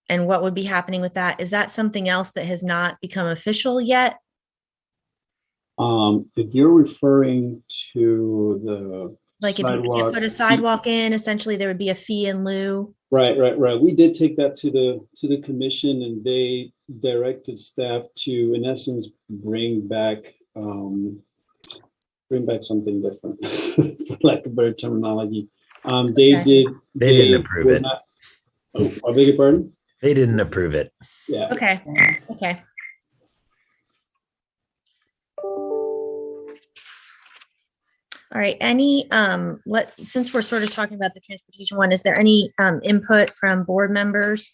Speaker 1: and what would be happening with that. Is that something else that has not become official yet?
Speaker 2: If you're referring to the
Speaker 1: like sidewalk, if you put a sidewalk in, essentially there would be a fee in lieu.
Speaker 2: Right. We did take that to the commission, and they directed staff to, in essence, bring back something different, for lack of better terminology. They
Speaker 6: didn't approve it.
Speaker 2: I beg your pardon?
Speaker 6: They didn't approve it.
Speaker 2: Yeah.
Speaker 1: Okay. All right, since we're sort of talking about the transportation one, is there any input from board members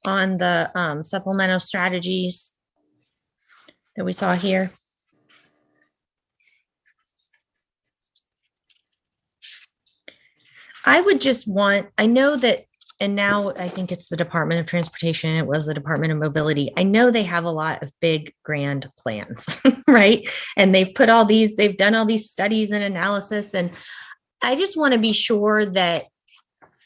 Speaker 1: on the supplemental strategies that we saw here? I would just I know that, and now I think it's the Department of Transportation, it was the Department of Mobility. I know they have a lot of big, grand plans, right? And they've done all these studies and analysis. And I just want to be sure that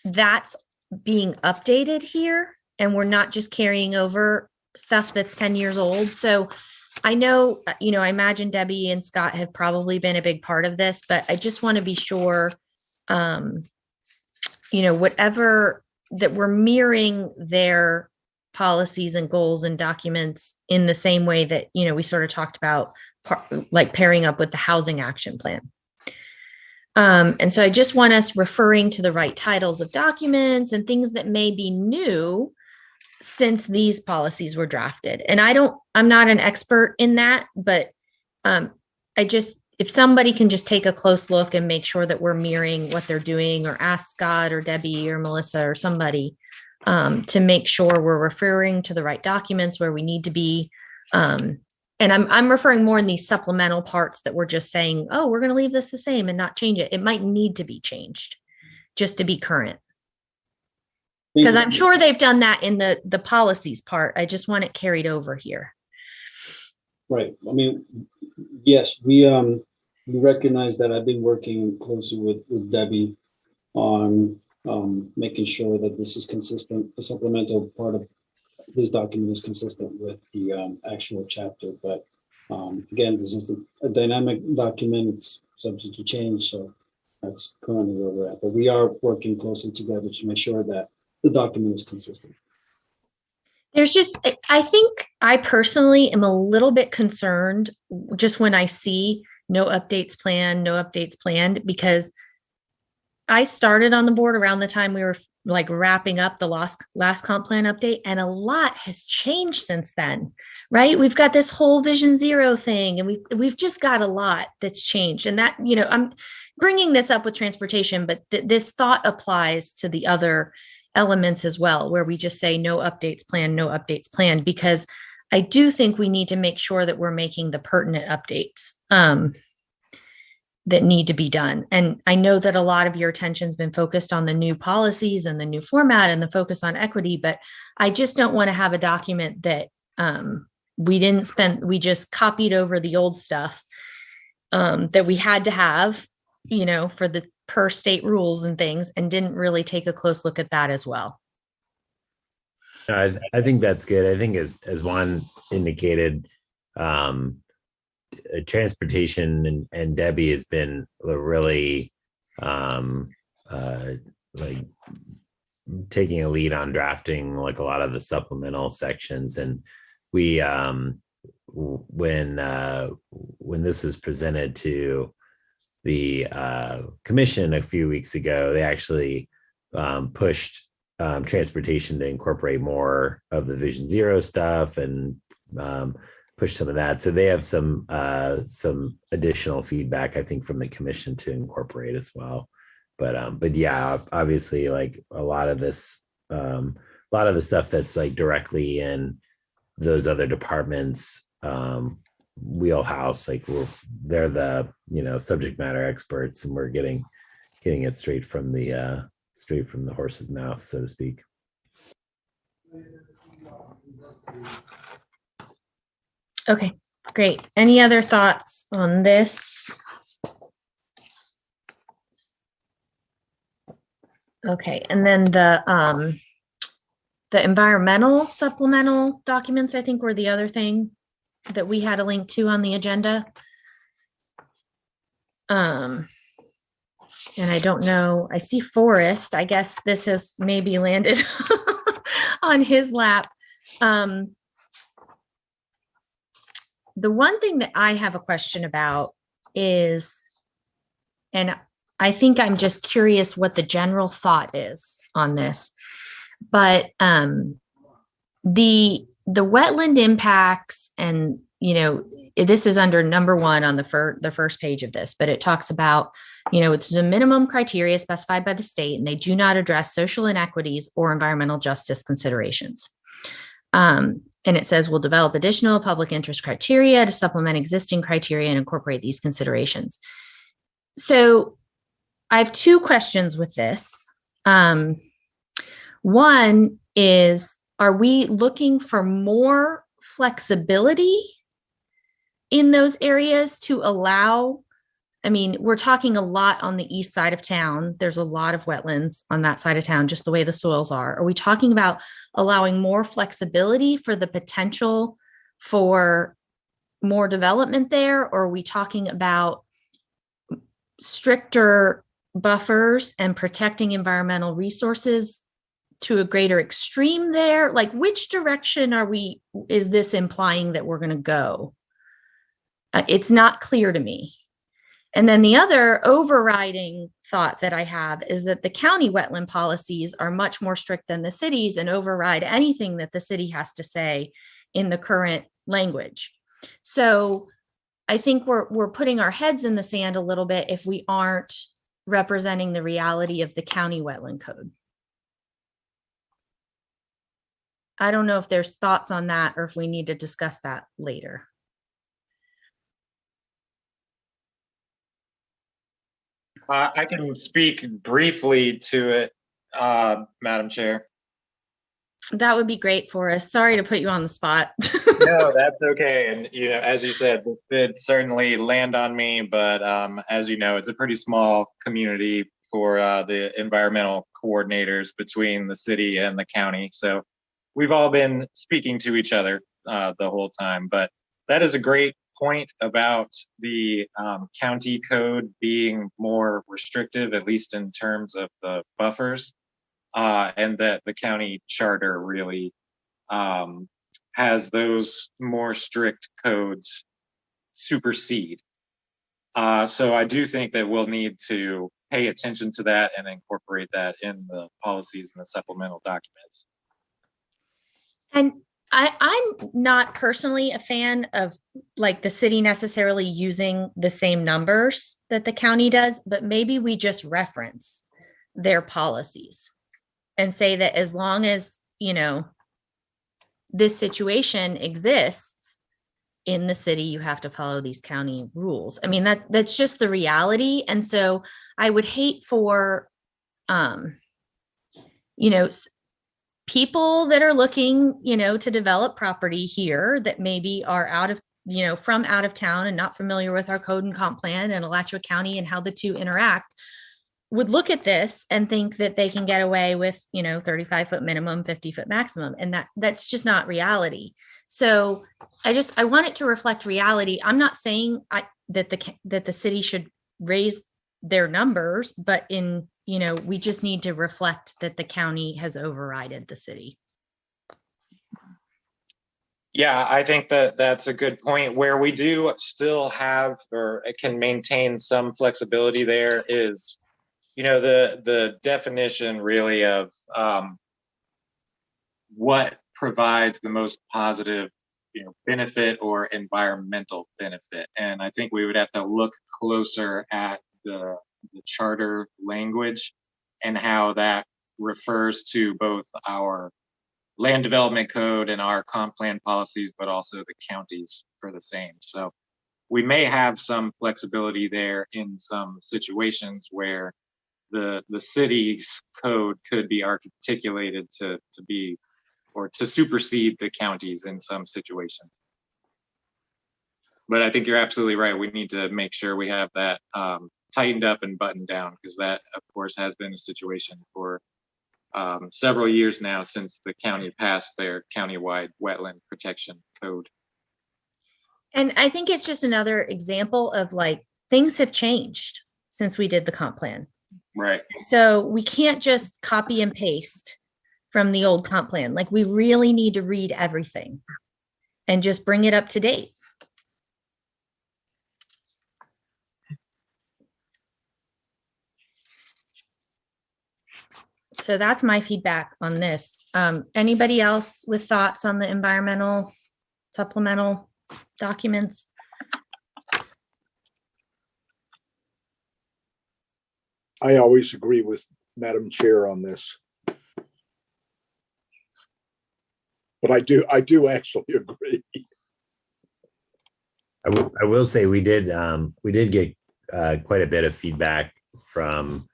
Speaker 1: that's being updated here and we're not just carrying over stuff that's 10 years old. So I know, I imagine Debbie and Scott have probably been a big part of this, but I just want to be sure, whatever that we're mirroring their policies and goals and documents in the same way that, we sort of talked about, like pairing up with the housing action plan. And so I just want us referring to the right titles of documents and things that may be new since these policies were drafted. And I'm not an expert in that, but if somebody can just take a close look and make sure that we're mirroring what they're doing, or ask Scott or Debbie or Melissa or somebody to make sure we're referring to the right documents where we need to be. And I'm referring more in these supplemental parts that we're just saying, oh, we're going to leave this the same and not change it. It might need to be changed just to be current. Because I'm sure they've done that in the policies part. I just want it carried over here.
Speaker 2: Right. I mean, yes, we recognize that. I've been working closely with Debbie on making sure that this is consistent. The supplemental part of this document is consistent with the actual chapter. But again, this is a dynamic document. It's subject to change. So that's currently where we're at. But we are working closely together to make sure that the document is consistent.
Speaker 1: I think I personally am a little bit concerned just when I see no updates planned, because I started on the board around the time we were like wrapping up the last comp plan update, and a lot has changed since then, right? We've got this whole Vision Zero thing, and we've just got a lot that's changed. And that, I'm bringing this up with transportation, but this thought applies to the other elements as well, where we just say no updates planned, because I do think we need to make sure that we're making the pertinent updates that need to be done. And I know that a lot of your attention's been focused on the new policies and the new format and the focus on equity, but I just don't want to have a document that we just copied over the old stuff that we had to have, for the per state rules and things, and didn't really take a close look at that as well.
Speaker 6: I think that's good. I think as Juan indicated, transportation and Debbie has been really like taking a lead on drafting like a lot of the supplemental sections. And we when this was presented to the commission a few weeks ago, they actually pushed transportation to incorporate more of the Vision Zero stuff and push some of that. So they have some additional feedback, I think, from the commission to incorporate as well. But yeah, obviously, like a lot of the stuff that's like directly in those other departments wheelhouse, like they're the subject matter experts, and we're getting it straight from the horse's mouth, so to speak.
Speaker 1: Okay, great. Any other thoughts on this? Okay, and then the environmental supplemental documents, I think, were the other thing that we had a link to on the agenda. And I don't know, I see Forrest. I guess this has maybe landed on his lap. The one thing that I have a question about is, and I think I'm just curious what the general thought is on this, but the wetland impacts, and this is under number 1 on the first page of this, but it talks about, it's the minimum criteria specified by the state, and they do not address social inequities or environmental justice considerations. And it says we'll develop additional public interest criteria to supplement existing criteria and incorporate these considerations. So I have 2 questions with this. One is, are we looking for more flexibility in those areas to allow? I mean, we're talking a lot on the east side of town. There's a lot of wetlands on that side of town, just the way the soils are. Are we talking about allowing more flexibility for the potential for more development there? Or are we talking about stricter buffers and protecting environmental resources to a greater extreme there? Like, which direction is this implying that we're going to go? It's not clear to me. And then the other overriding thought that I have is that the county wetland policies are much more strict than the cities and override anything that the city has to say in the current language. So I think we're putting our heads in the sand a little bit if we aren't representing the reality of the county wetland code. I don't know if there's thoughts on that or if we need to discuss that later.
Speaker 10: I can speak briefly to it, Madam Chair.
Speaker 1: That would be great for us. Sorry to put you on the spot.
Speaker 10: No, that's okay. And, as you said, it did certainly land on me, but as you know, it's a pretty small community for the environmental coordinators between the city and the county. So we've all been speaking to each other the whole time, but that is a great point about the county code being more restrictive, at least in terms of the buffers, and that the county charter really has those more strict codes supersede. So I do think that we'll need to pay attention to that and incorporate that in the policies and the supplemental documents.
Speaker 1: And I'm not personally a fan of like the city necessarily using the same numbers that the county does, but maybe we just reference their policies and say that as long as, this situation exists in the city, you have to follow these county rules. I mean, that's just the reality. And so I would hate for, people that are looking, to develop property here that maybe are out of, from out of town and not familiar with our code and comp plan and Alachua County and how the two interact, would look at this and think that they can get away with, 35-foot minimum, 50-foot maximum. And that's just not reality. So I want it to reflect reality. I'm not saying that the city should raise their numbers, but we just need to reflect that the county has overridden the city.
Speaker 10: Yeah, I think that that's a good point. Where we do still have or can maintain some flexibility there is, the definition really of what provides the most positive, benefit or environmental benefit. And I think we would have to look closer at the charter language and how that refers to both our land development code and our comp plan policies, but also the counties for the same. So we may have some flexibility there in some situations where the city's code could be articulated to be or to supersede the counties in some situations. But I think you're absolutely right. We need to make sure we have that tightened up and buttoned down, because that, of course, has been a situation for several years now since the county passed their countywide wetland protection code.
Speaker 1: And I think it's just another example of like things have changed. since we did the comp plan.
Speaker 10: Right.
Speaker 1: So we can't just copy and paste from the old comp plan. Like, we really need to read everything and just bring it up to date. So that's my feedback on this. Anybody else with thoughts on the environmental supplemental documents?
Speaker 7: I always agree with Madam Chair on this. But I do actually agree.
Speaker 6: I will say we did get quite a bit of feedback from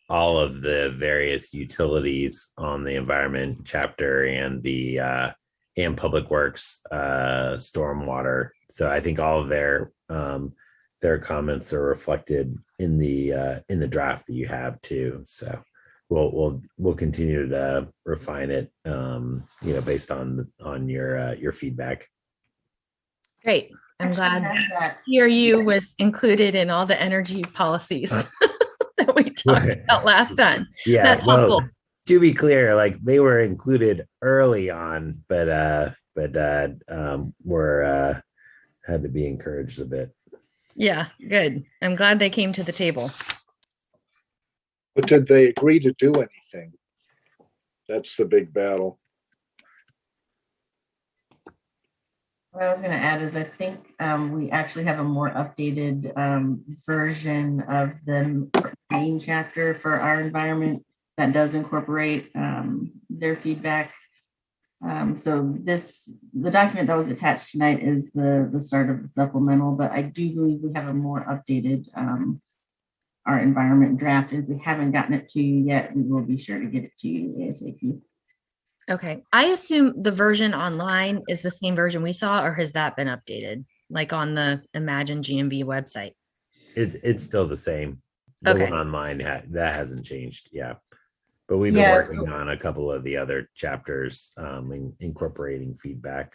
Speaker 6: all of the various utilities on the environment chapter and the and public works stormwater. So I think all of their comments are reflected in the draft that you have too. So we'll continue to refine it, based on your feedback.
Speaker 1: Great. I'm glad
Speaker 5: that.
Speaker 1: PRU was included in all the energy policies that we talked about last time.
Speaker 6: Yeah,
Speaker 1: That's helpful.
Speaker 6: To be clear, like, they were included early on, but were had to be encouraged a bit.
Speaker 1: Yeah, good. I'm glad they came to the table.
Speaker 7: But did they agree to do anything? That's the big battle.
Speaker 5: What I was going to add is I think we actually have a more updated version of the main chapter for our environment that does incorporate their feedback. So the document that was attached tonight is the start of the supplemental, but I do believe we have a more updated our environment draft. If we haven't gotten it to you yet, we will be sure to get it to you ASAP.
Speaker 1: Okay. I assume the version online is the same version we saw, or has that been updated? Like on the Imagine GNV website?
Speaker 6: It's still the same. The
Speaker 1: Okay.
Speaker 6: one online that hasn't changed. Yeah. But we've been working on a couple of the other chapters, incorporating feedback.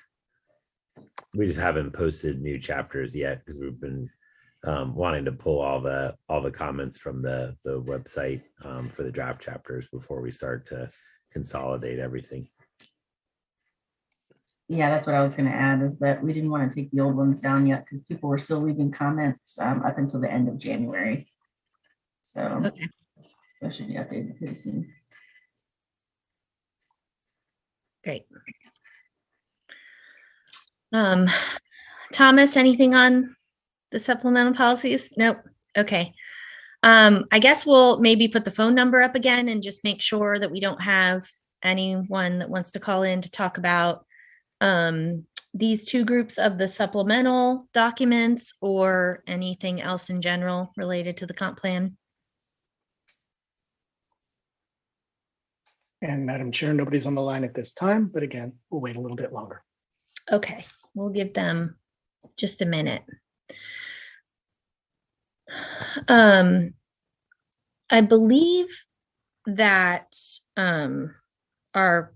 Speaker 6: We just haven't posted new chapters yet because we've been wanting to pull all the comments from the website for the draft chapters before we start to consolidate everything.
Speaker 5: Yeah, that's what I was going to add, is that we didn't want to take the old ones down yet because people were still leaving comments up until the end of January. So
Speaker 1: okay.
Speaker 5: That should be updated pretty soon.
Speaker 1: Great. Thomas, anything on the supplemental policies? Nope. Okay. I guess we'll maybe put the phone number up again and just make sure that we don't have anyone that wants to call in to talk about these two groups of the supplemental documents or anything else in general related to the comp plan.
Speaker 8: And Madam Chair, nobody's on the line at this time, but again, we'll wait a little bit longer.
Speaker 1: Okay, we'll give them just a minute. I believe that our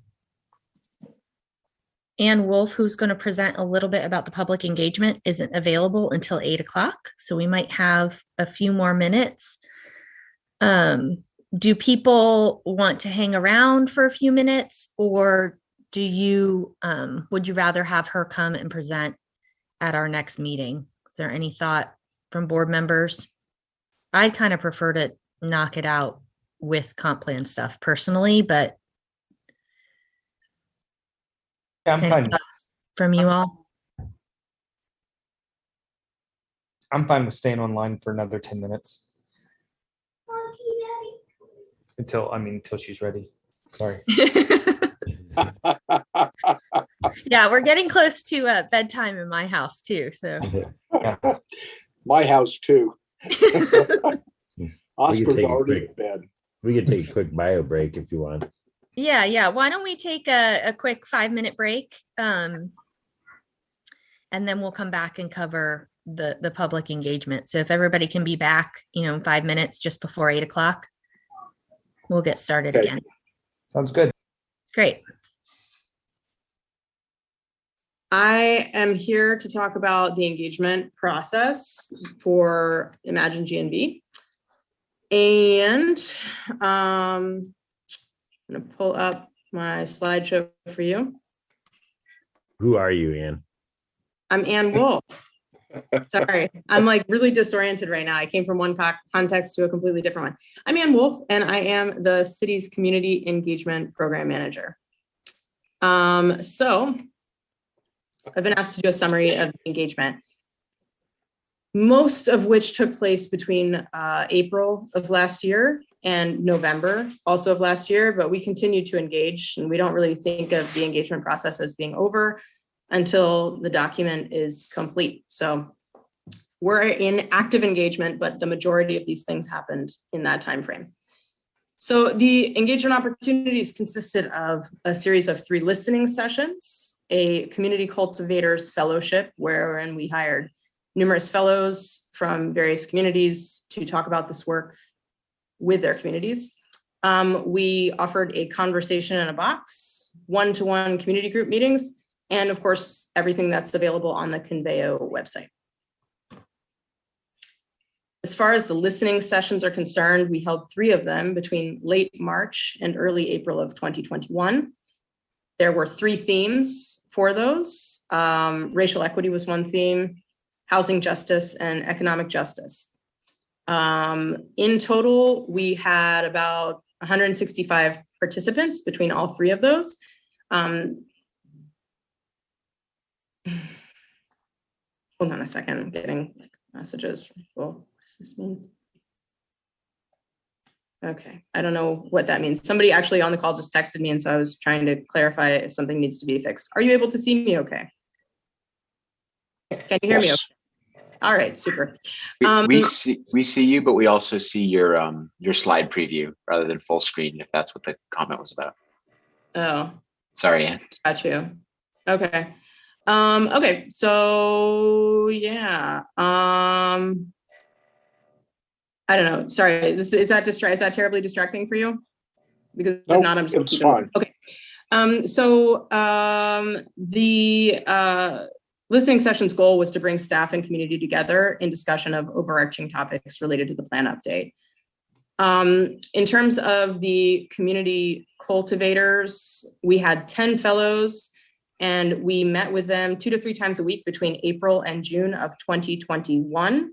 Speaker 1: Ann Wolf, who's going to present a little bit about the public engagement, isn't available until 8 o'clock. So we might have a few more minutes. Do people want to hang around for a few minutes, or do you would you rather have her come and present at our next meeting? Is there any thought from board members? I'd kind of prefer to knock it out with comp plan stuff personally, but
Speaker 3: I'm fine.
Speaker 1: From you all?
Speaker 3: I'm fine with staying online for another 10 minutes. Until she's ready. Sorry.
Speaker 1: Yeah, we're getting close to bedtime in my house too. So
Speaker 7: my house too. Oscar's already in bed.
Speaker 6: We could take a quick bio break if you want.
Speaker 1: Yeah. Why don't we take a quick 5-minute break? And then we'll come back and cover the public engagement. So if everybody can be back, in 5 minutes just before 8 o'clock, we'll get started again.
Speaker 3: Sounds good.
Speaker 1: Great.
Speaker 11: I am here to talk about the engagement process for Imagine GNV. And I'm going to pull up my slideshow for you.
Speaker 6: Who are you, Ann?
Speaker 11: I'm Ann Wolf. Sorry, I'm like really disoriented right now. I came from one context to a completely different one. I'm Ann Wolf, and I am the city's community engagement program manager. So I've been asked to do a summary of engagement, most of which took place between April of last year and November also of last year, but we continue to engage, and we don't really think of the engagement process as being over until the document is complete. So we're in active engagement, but the majority of these things happened in that time frame. So the engagement opportunities consisted of a series of 3 listening sessions, a community cultivators fellowship, wherein we hired numerous fellows from various communities to talk about this work with their communities. We offered a conversation in a box, one-to-one community group meetings, and of course, everything that's available on the Conveo website. As far as the listening sessions are concerned, we held 3 of them between late March and early April of 2021. There were 3 themes for those. Racial equity was one theme, housing justice, and economic justice. In total, we had about 165 participants between all 3 of those. Hold on a second, I'm getting messages. Well, what does this mean? Okay, I don't know what that means. Somebody actually on the call just texted me, and so I was trying to clarify if something needs to be fixed. Are you able to see me okay? Can you hear me okay? All right, super.
Speaker 4: We see you, but we also see your slide preview rather than full screen, if that's what the comment was about.
Speaker 11: Oh.
Speaker 4: Sorry, Ann.
Speaker 11: Got you. Okay. Okay, so yeah. I don't know. Sorry, is that terribly distracting for you? Because if
Speaker 7: No,
Speaker 11: not, I'm just
Speaker 7: it's fine.
Speaker 11: Okay. The listening session's goal was to bring staff and community together in discussion of overarching topics related to the plan update. In terms of the community cultivators, we had 10 fellows, and we met with them 2 to 3 times a week between April and June of 2021.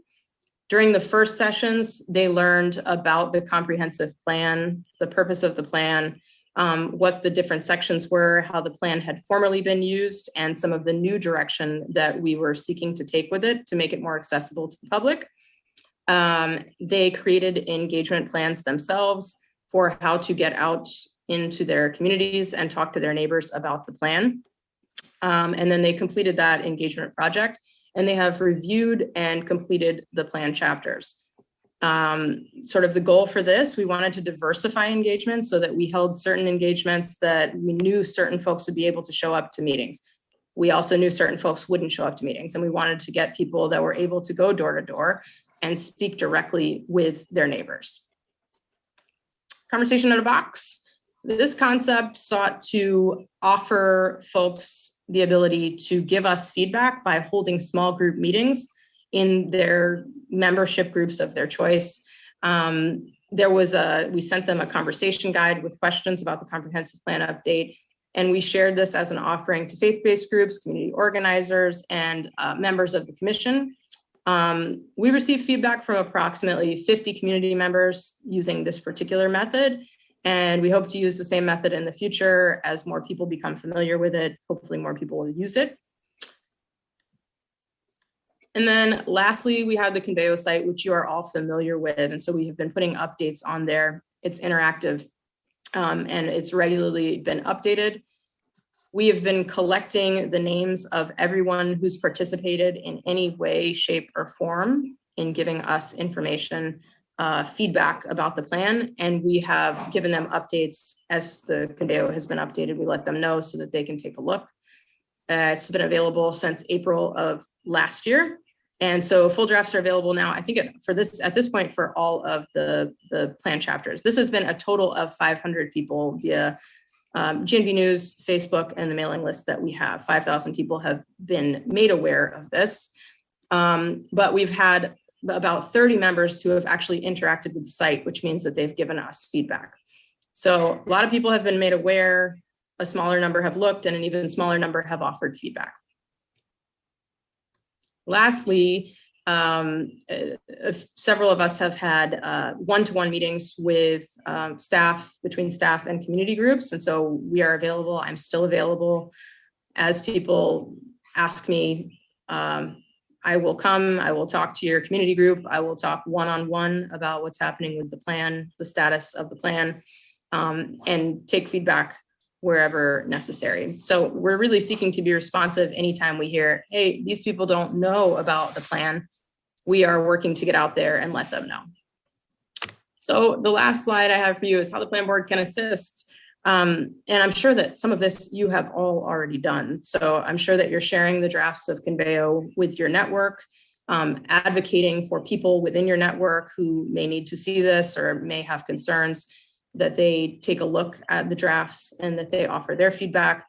Speaker 11: During the first sessions, they learned about the comprehensive plan, the purpose of the plan, what the different sections were, how the plan had formerly been used, and some of the new direction that we were seeking to take with it to make it more accessible to the public. They created engagement plans themselves for how to get out into their communities and talk to their neighbors about the plan. And then they completed that engagement project, and they have reviewed and completed the plan chapters. Sort of the goal for this, we wanted to diversify engagements so that we held certain engagements that we knew certain folks would be able to show up to meetings. We also knew certain folks wouldn't show up to meetings, and we wanted to get people that were able to go door to door and speak directly with their neighbors. Conversation in a box. This concept sought to offer folks the ability to give us feedback by holding small group meetings in their membership groups of their choice. We sent them a conversation guide with questions about the comprehensive plan update, and we shared this as an offering to faith-based groups, community organizers, and members of the commission. We received feedback from approximately 50 community members using this particular method, and we hope to use the same method in the future as more people become familiar with it. Hopefully more people will use it. And then lastly, we have the Conveo site, which you are all familiar with. And so we have been putting updates on there. It's interactive, and it's regularly been updated. We have been collecting the names of everyone who's participated in any way, shape, or form in giving us information, feedback about the plan. And we have given them updates as the Conveo has been updated. We let them know so that they can take a look. It's been available since April of last year. And so full drafts are available now. I think at this point for all of the plan chapters. This has been a total of 500 people via GNV News, Facebook, and the mailing list that we have. 5,000 people have been made aware of this. But we've had about 30 members who have actually interacted with the site, which means that they've given us feedback. So a lot of people have been made aware, a smaller number have looked, and an even smaller number have offered feedback. Lastly, several of us have had one-to-one meetings with staff, between staff and community groups. And so we are available. I'm still available. As people ask me, I will come, I will talk to your community group. I will talk one-on-one about what's happening with the plan, the status of the plan, and take feedback wherever necessary. So we're really seeking to be responsive anytime we hear, hey, these people don't know about the plan. We are working to get out there and let them know. So the last slide I have for you is how the plan board can assist. And I'm sure that some of this you have all already done. So I'm sure that you're sharing the drafts of Conveo with your network, advocating for people within your network who may need to see this or may have concerns, that they take a look at the drafts and that they offer their feedback,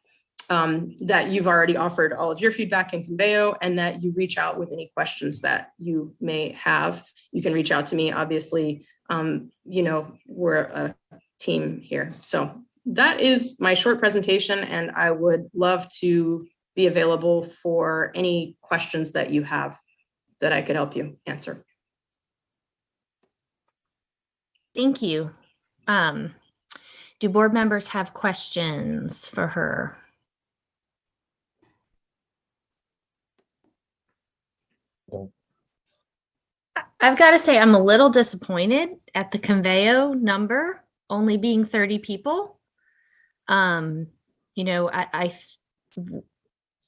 Speaker 11: that you've already offered all of your feedback in Conveo, and that you reach out with any questions that you may have. You can reach out to me, obviously. You know, we're a team here. So that is my short presentation, and I would love to be available for any questions that you have that I could help you answer.
Speaker 1: Thank you. Do board members have questions for her? I've got to say, I'm a little disappointed at the Conveo number only being 30 people. You know,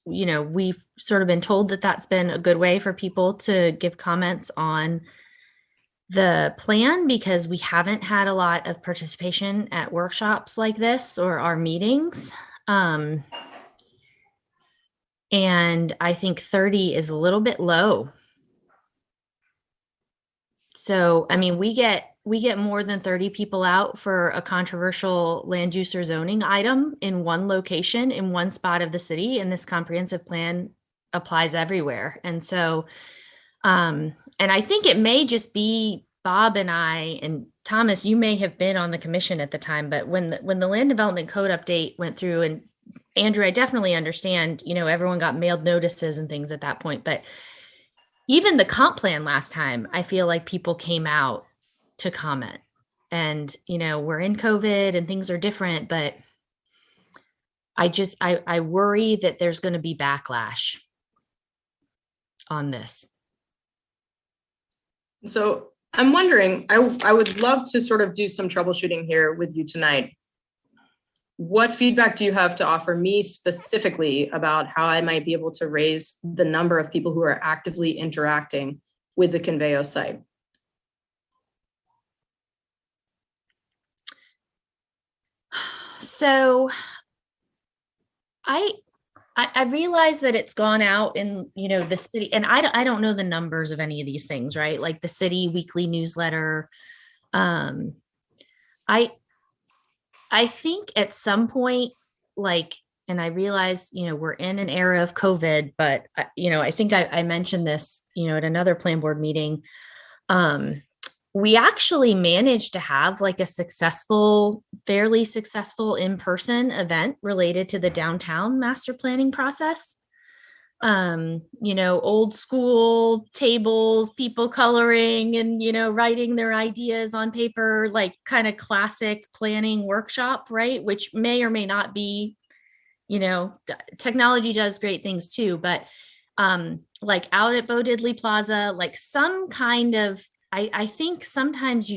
Speaker 1: you know, we've sort of been told that that's been a good way for people to give comments on the plan, because we haven't had a lot of participation at workshops like this or our meetings. And I think 30 is a little bit low. So, I mean, we get more than 30 people out for a controversial land use or zoning item in one location, in one spot of the city, and this comprehensive plan applies everywhere. And so, and I think it may just be Bob and I, and Thomas, you may have been on the commission at the time, but when the land development code update went through, and Andrew, I definitely understand, you know, everyone got mailed notices and things at that point, but even the comp plan last time, I feel like people came out to comment. And, you know, we're in COVID and things are different, but I worry that there's going to be backlash on this.
Speaker 11: So I'm wondering, I would love to sort of do some troubleshooting here with you tonight. What feedback do you have to offer me specifically about how I might be able to raise the number of people who are actively interacting with the Conveo site?
Speaker 1: So I realize that it's gone out in, you know, the city, and I don't know the numbers of any of these things, right? Like the city weekly newsletter. I think at some point, like, and I realize, you know, we're in an era of COVID, but, you know, I think I mentioned this, you know, at another plan board meeting. We actually managed to have like a fairly successful in-person event related to the downtown master planning process. You know, old school tables, people coloring and, you know, writing their ideas on paper, like kind of classic planning workshop, right? Which may or may not be, you know, technology does great things too, but like out at Bo Diddley Plaza, like some kind of, I think sometimes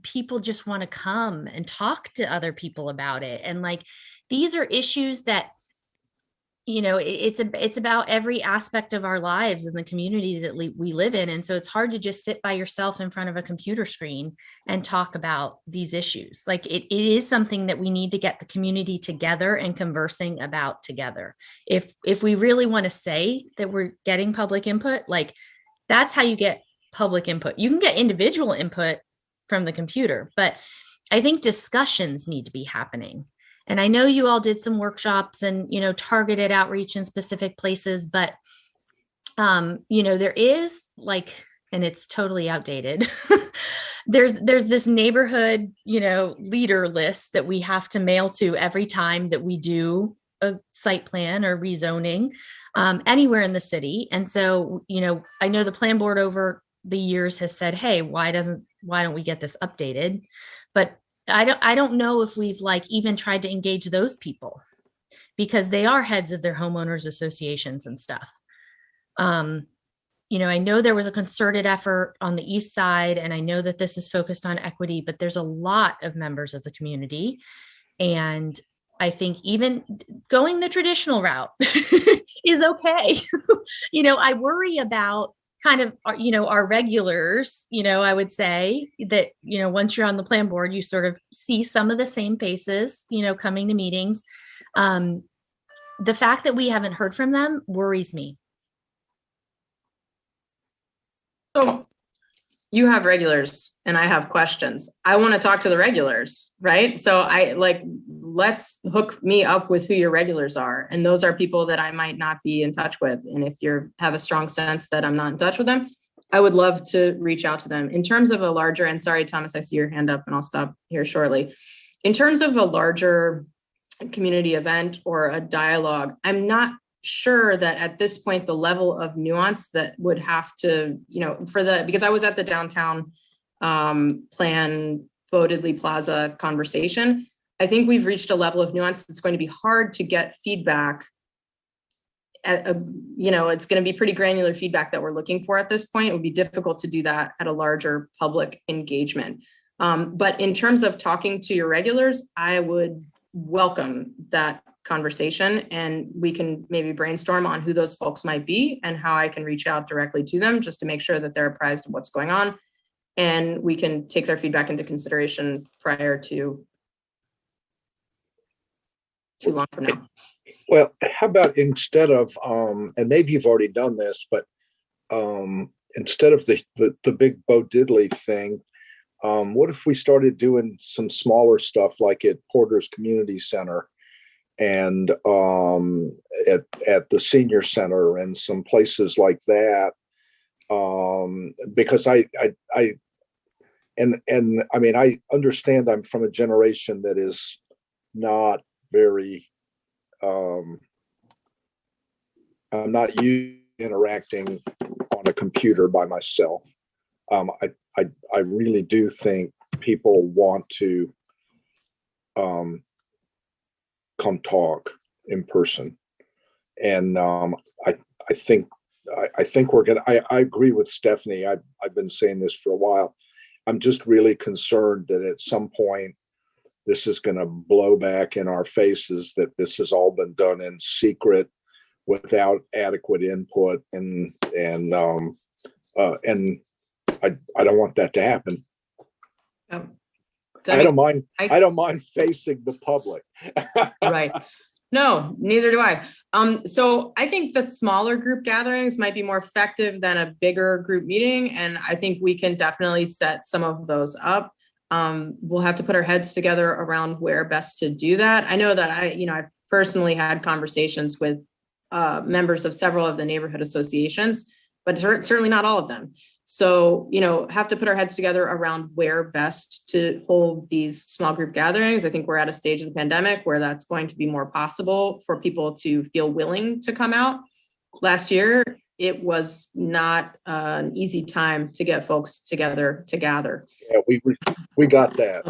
Speaker 1: people just want to come and talk to other people about it. And like, these are issues that, you know, it's about every aspect of our lives and the community that we live in. And so it's hard to just sit by yourself in front of a computer screen and talk about these issues. Like it is something that we need to get the community together and conversing about together. If we really want to say that we're getting public input, like that's how you get public input. You can get individual input from the computer, but I think discussions need to be happening. And I know you all did some workshops and, targeted outreach in specific places, but, there is like, and it's totally outdated. There's this neighborhood, leader list that we have to mail to every time that we do a site plan or rezoning anywhere in the city. And so, I know the plan board over the years has said, hey, why don't we get this updated? But I don't know if we've like even tried to engage those people, because they are heads of their homeowners associations and stuff. I know there was a concerted effort on the east side, and I know that this is focused on equity, but there's a lot of members of the community. And I think even going the traditional route is okay. I worry about kind of, our regulars, I would say that, once you're on the plan board, you sort of see some of the same faces, coming to meetings. The fact that we haven't heard from them worries me.
Speaker 11: So you have regulars and I have questions. I want to talk to the regulars, right? So let's hook me up with who your regulars are. And those are people that I might not be in touch with. And if you have a strong sense that I'm not in touch with them, I would love to reach out to them. In terms of a larger, and sorry, Thomas, I see your hand up and I'll stop here shortly. In terms of a larger community event or a dialogue, I'm not sure that at this point, the level of nuance that would have to, because I was at the downtown plan Bodidley Plaza conversation, I think we've reached a level of nuance that's going to be hard to get feedback. It's going to be pretty granular feedback that we're looking for at this point. It would be difficult to do that at a larger public engagement. But in terms of talking to your regulars, I would welcome that conversation, and we can maybe brainstorm on who those folks might be and how I can reach out directly to them just to make sure that they're apprised of what's going on, and we can take their feedback into consideration prior to too long from now.
Speaker 7: Well, how about instead of, and maybe you've already done this, but instead of the big Bo Diddley thing, what if we started doing some smaller stuff like at Porter's Community Center and at the senior center and some places like that? Because I mean, I understand I'm from a generation that is not very, I'm not used to interacting on a computer by myself. I really do think people want to come talk in person, and I think we're gonna. I agree with Stephanie. I've been saying this for a while. I'm just really concerned that at some point this is going to blow back in our faces, that this has all been done in secret without adequate input, and I don't want that to happen. I don't mind facing the public.
Speaker 11: Right. No, neither do I. So I think the smaller group gatherings might be more effective than a bigger group meeting. And I think we can definitely set some of those up. We'll have to put our heads together around where best to do that. I know that I've personally had conversations with members of several of the neighborhood associations, but certainly not all of them. So, have to put our heads together around where best to hold these small group gatherings. I think we're at a stage of the pandemic where that's going to be more possible for people to feel willing to come out. Last year, it was not an easy time to get folks together to gather.
Speaker 7: Yeah, we got that.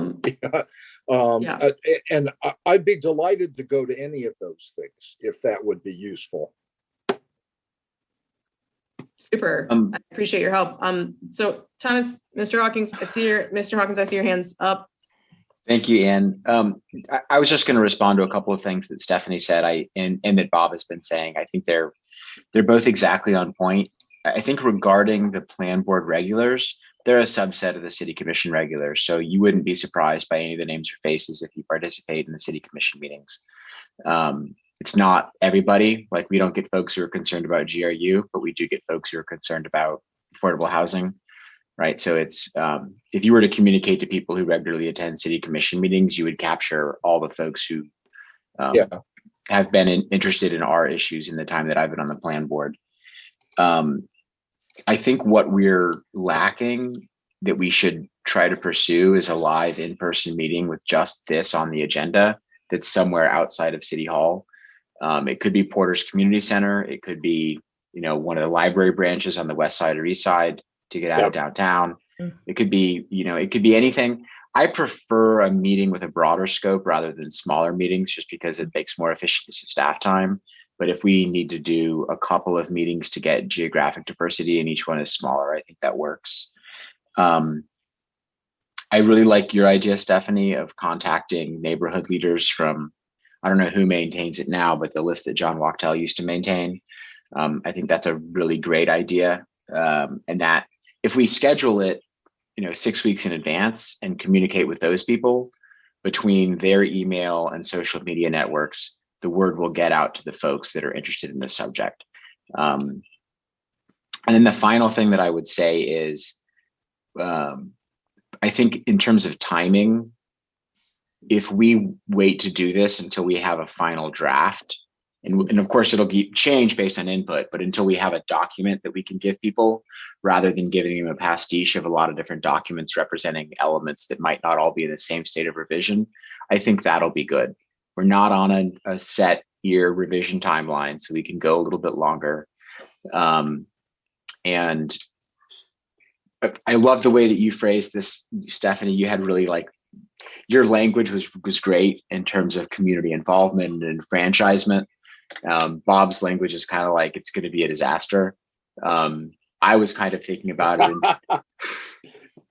Speaker 11: Yeah.
Speaker 7: And I'd be delighted to go to any of those things if that would be useful.
Speaker 11: Super. I appreciate your help. So Thomas, Mr. Hawkins, I see your hands up.
Speaker 4: Thank you, Ann. I was just going to respond to a couple of things that Stephanie said and that Bob has been saying. I think they're both exactly on point. I think regarding the plan board regulars, they're a subset of the city commission regulars. So you wouldn't be surprised by any of the names or faces if you participate in the city commission meetings. It's not everybody. Like, we don't get folks who are concerned about GRU, but we do get folks who are concerned about affordable housing, right? So it's, if you were to communicate to people who regularly attend city commission meetings, you would capture all the folks who
Speaker 7: Yeah.
Speaker 4: have been interested in our issues in the time that I've been on the plan board. I think what we're lacking that we should try to pursue is a live in-person meeting with just this on the agenda that's somewhere outside of City Hall. It could be Porter's Community Center. It could be, one of the library branches on the west side or east side to get out of downtown. It could be, it could be anything. I prefer a meeting with a broader scope rather than smaller meetings, just because it makes more efficient use of staff time. But if we need to do a couple of meetings to get geographic diversity and each one is smaller, I think that works. I really like your idea, Stephanie, of contacting neighborhood leaders from, I don't know who maintains it now, but the list that John Wachtel used to maintain. I think that's a really great idea. And that if we schedule it, 6 weeks in advance and communicate with those people between their email and social media networks, the word will get out to the folks that are interested in this subject. And then the final thing that I would say is, I think in terms of timing, if we wait to do this until we have a final draft, and of course it'll change based on input, but until we have a document that we can give people, rather than giving them a pastiche of a lot of different documents representing elements that might not all be in the same state of revision, I think that'll be good. We're not on a set year revision timeline, so we can go a little bit longer. And I love the way that you phrased this, Stephanie. You had really your language was great in terms of community involvement and enfranchisement. Bob's language is kind of like, it's going to be a disaster. I was kind of thinking about it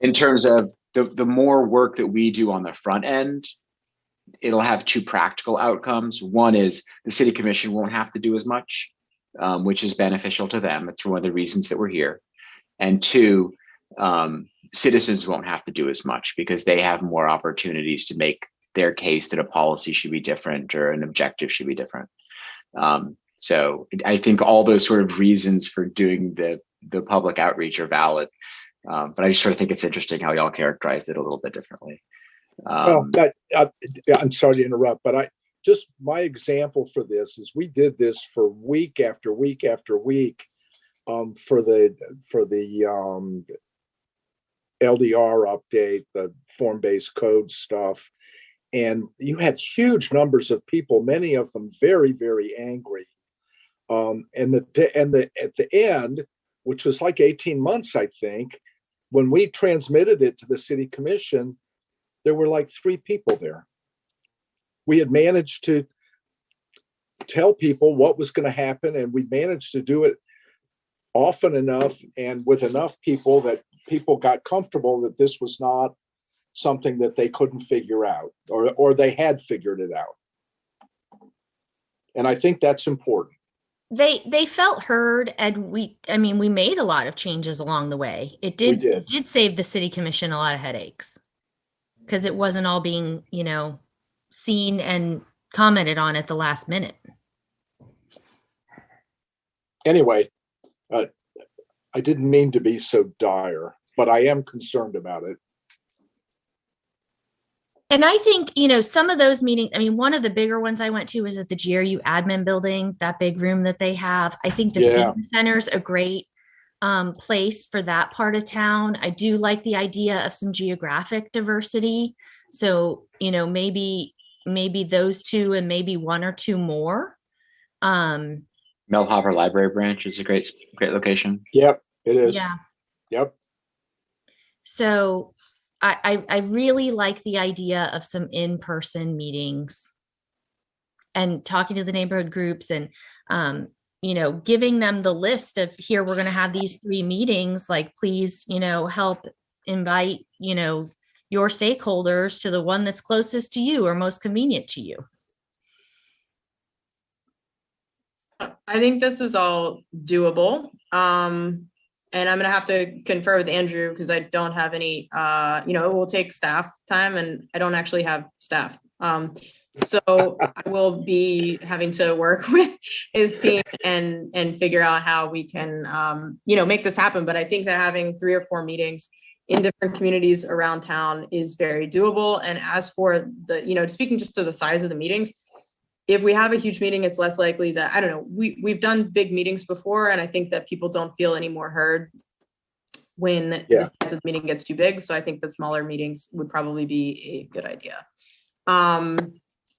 Speaker 4: in terms of the more work that we do on the front end, it'll have two practical outcomes. One is the city commission won't have to do as much, which is beneficial to them. It's one of the reasons that we're here. And two, citizens won't have to do as much because they have more opportunities to make their case that a policy should be different or an objective should be different. So I think all those sort of reasons for doing the public outreach are valid. But I just sort of think it's interesting how y'all characterized it a little bit differently.
Speaker 7: I'm sorry to interrupt, but my example for this is we did this for week after week after week for the LDR update, the form-based code stuff. And you had huge numbers of people, many of them very, very angry. And at the end, which was like 18 months, I think, when we transmitted it to the city commission, there were like 3 people there. We had managed to tell people what was going to happen, and we managed to do it often enough and with enough people that people got comfortable that this was not something that they couldn't figure out, or they had figured it out. And I think that's important.
Speaker 1: They felt heard, and we made a lot of changes along the way. It did save the city commission a lot of headaches because it wasn't all being, seen and commented on at the last minute.
Speaker 7: Anyway, I didn't mean to be so dire, but I am concerned about it.
Speaker 1: And I think, some of those meetings, one of the bigger ones I went to was at the GRU admin building, that big room that they have. I think the city center's a great place for that part of town. I do like the idea of some geographic diversity. So, maybe those 2 and maybe 1 or 2 more.
Speaker 4: Mel Hopper Library Branch is a great location.
Speaker 7: Yep, it is.
Speaker 1: Yeah.
Speaker 7: Yep.
Speaker 1: So I really like the idea of some in-person meetings and talking to the neighborhood groups and, giving them the list of, here, we're going to have these 3 meetings, like, please, help invite, your stakeholders to the one that's closest to you or most convenient to you.
Speaker 11: I think this is all doable. And I'm going to have to confer with Andrew because I don't have any, it will take staff time and I don't actually have staff. So I will be having to work with his team and figure out how we can, make this happen. But I think that having 3 or 4 meetings in different communities around town is very doable. And as for the, speaking just to the size of the meetings, if we have a huge meeting, it's less likely that, I don't know, we've done big meetings before, and I think that people don't feel any more heard when the size of the meeting gets too big. So I think the smaller meetings would probably be a good idea.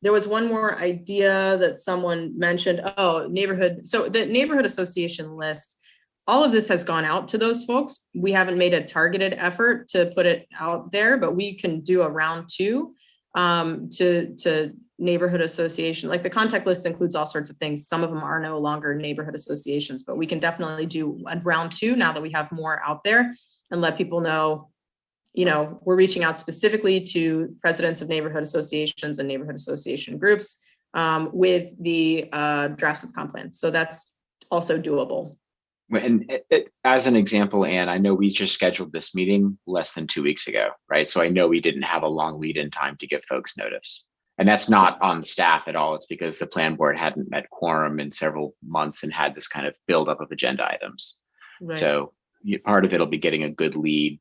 Speaker 11: There was one more idea that someone mentioned. Oh, neighborhood. So the neighborhood association list, all of this has gone out to those folks. We haven't made a targeted effort to put it out there, but we can do a round 2 to neighborhood association. Like the contact list includes all sorts of things. Some of them are no longer neighborhood associations, but we can definitely do a round 2 now that we have more out there, and let people know, we're reaching out specifically to presidents of neighborhood associations and neighborhood association groups with the drafts of the comp plan. So that's also doable.
Speaker 4: And as an example, Anne, I know we just scheduled this meeting less than 2 weeks ago, right? So I know we didn't have a long lead in time to give folks notice. And that's not on the staff at all. It's because the plan board hadn't met quorum in several months and had this kind of buildup of agenda items. Right. So part of it'll be getting a good lead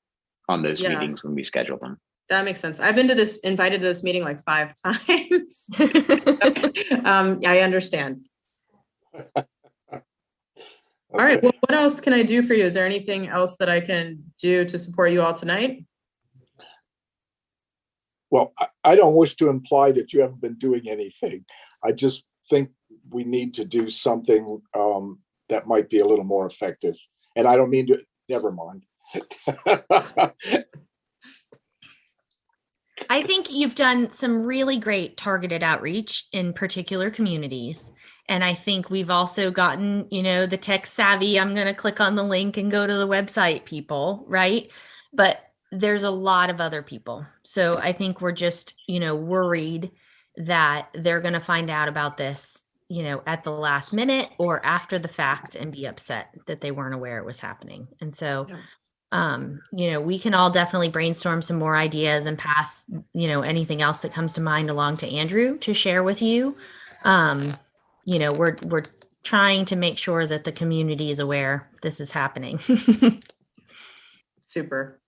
Speaker 4: on those meetings when we schedule them.
Speaker 11: That makes sense. I've been invited to this meeting like 5 times. I understand. All right. Well, what else can I do for you? Is there anything else that I can do to support you all tonight?
Speaker 7: Well, I don't wish to imply that you haven't been doing anything. I just think we need to do something that might be a little more effective. And I don't mean to, never mind.
Speaker 1: I think you've done some really great targeted outreach in particular communities. And I think we've also gotten, the tech savvy, I'm going to click on the link and go to the website people, right? But there's a lot of other people. So I think we're just, worried that they're going to find out about this, at the last minute or after the fact and be upset that they weren't aware it was happening. And so, we can all definitely brainstorm some more ideas and pass, anything else that comes to mind along to Andrew to share with you. We're trying to make sure that the community is aware this is happening.
Speaker 11: Super.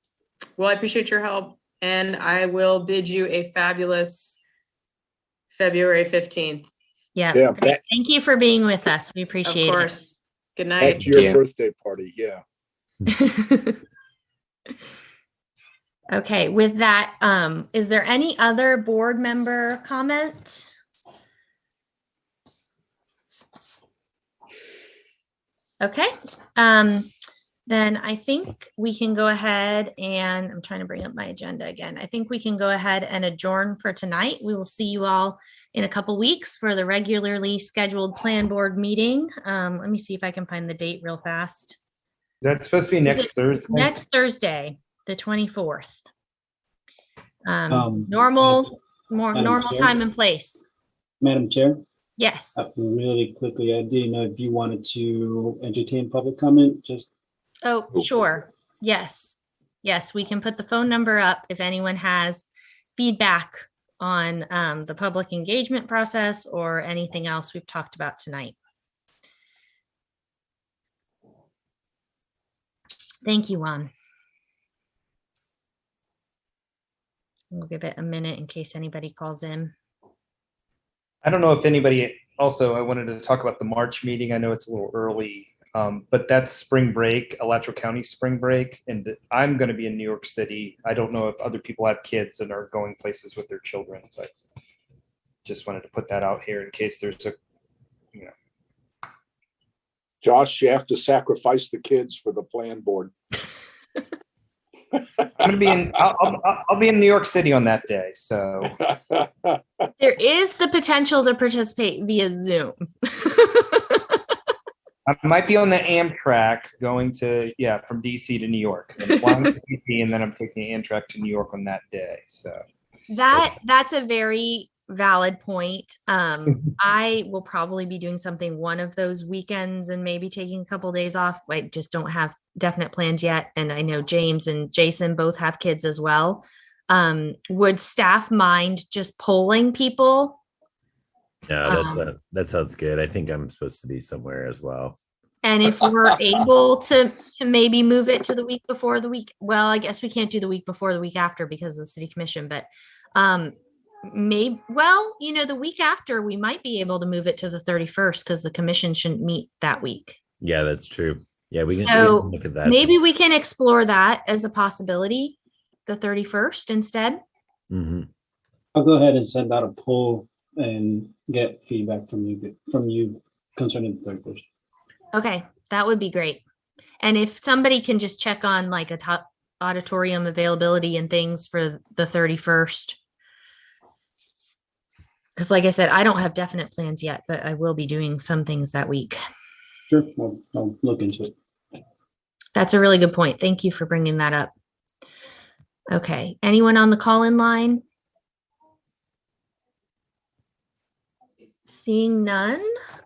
Speaker 11: Well, I appreciate your help, and I will bid you a fabulous February 15th.
Speaker 1: Yeah. Thank you for being with us. We appreciate it.
Speaker 11: Of course. Good night.
Speaker 7: After your birthday party. Yeah.
Speaker 1: Okay. With that, is there any other board member comment? Okay. Then I think we can go ahead and I'm trying to bring up my agenda again. I think we can go ahead and adjourn for tonight. We will see you all in a couple weeks for the regularly scheduled plan board meeting. Let me see if I can find the date real fast.
Speaker 3: Is that supposed to be next Thursday?
Speaker 1: Next Thursday, the 24th. Normal time and place.
Speaker 2: Madam Chair?
Speaker 1: Yes.
Speaker 2: Really quickly, I didn't know if you wanted to entertain public comment, just.
Speaker 1: Oh, sure. Yes. Yes, we can put the phone number up if anyone has feedback on the public engagement process or anything else we've talked about tonight. Thank you, Juan. We'll give it a minute in case anybody calls in.
Speaker 3: I don't know if anybody also, I wanted to talk about the March meeting. I know it's a little early, but that's spring break, Alachua County spring break. And I'm going to be in New York City. I don't know if other people have kids and are going places with their children, but just wanted to put that out here in case there's a,
Speaker 7: Josh, you have to sacrifice the kids for the plan board.
Speaker 3: I'm gonna be in. I'll be in New York City on that day. So
Speaker 1: there is the potential to participate via Zoom.
Speaker 3: I might be on the Amtrak going to from DC to New York. I'm flying to DC and then I'm taking Amtrak to New York on that day. So
Speaker 1: that's a very valid point. I will probably be doing something one of those weekends and maybe taking a couple days off. I just don't have definite plans yet. And I know James and Jason both have kids as well. Would staff mind just polling people?
Speaker 6: No, that sounds good. I think I'm supposed to be somewhere as well.
Speaker 1: And if we're able to maybe move it to the week before the week, well, I guess we can't do the week before the week after because of the city commission, but Maybe, well, the week after we might be able to move it to the 31st because the commission shouldn't meet that week.
Speaker 6: Yeah, that's true. Yeah, we can
Speaker 1: So
Speaker 6: look at that.
Speaker 1: maybe we can explore that as a possibility, the 31st instead.
Speaker 6: Mm-hmm.
Speaker 2: I'll go ahead and send out a poll and get feedback from you concerning the 31st.
Speaker 1: Okay, that would be great. And if somebody can just check on like a top auditorium availability and things for the 31st. Because like I said, I don't have definite plans yet, but I will be doing some things that week.
Speaker 2: Sure, I'll look into it.
Speaker 1: That's a really good point. Thank you for bringing that up. Okay, anyone on the call-in line? Seeing none,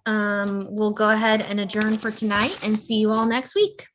Speaker 1: we'll go ahead and adjourn for tonight and see you all next week.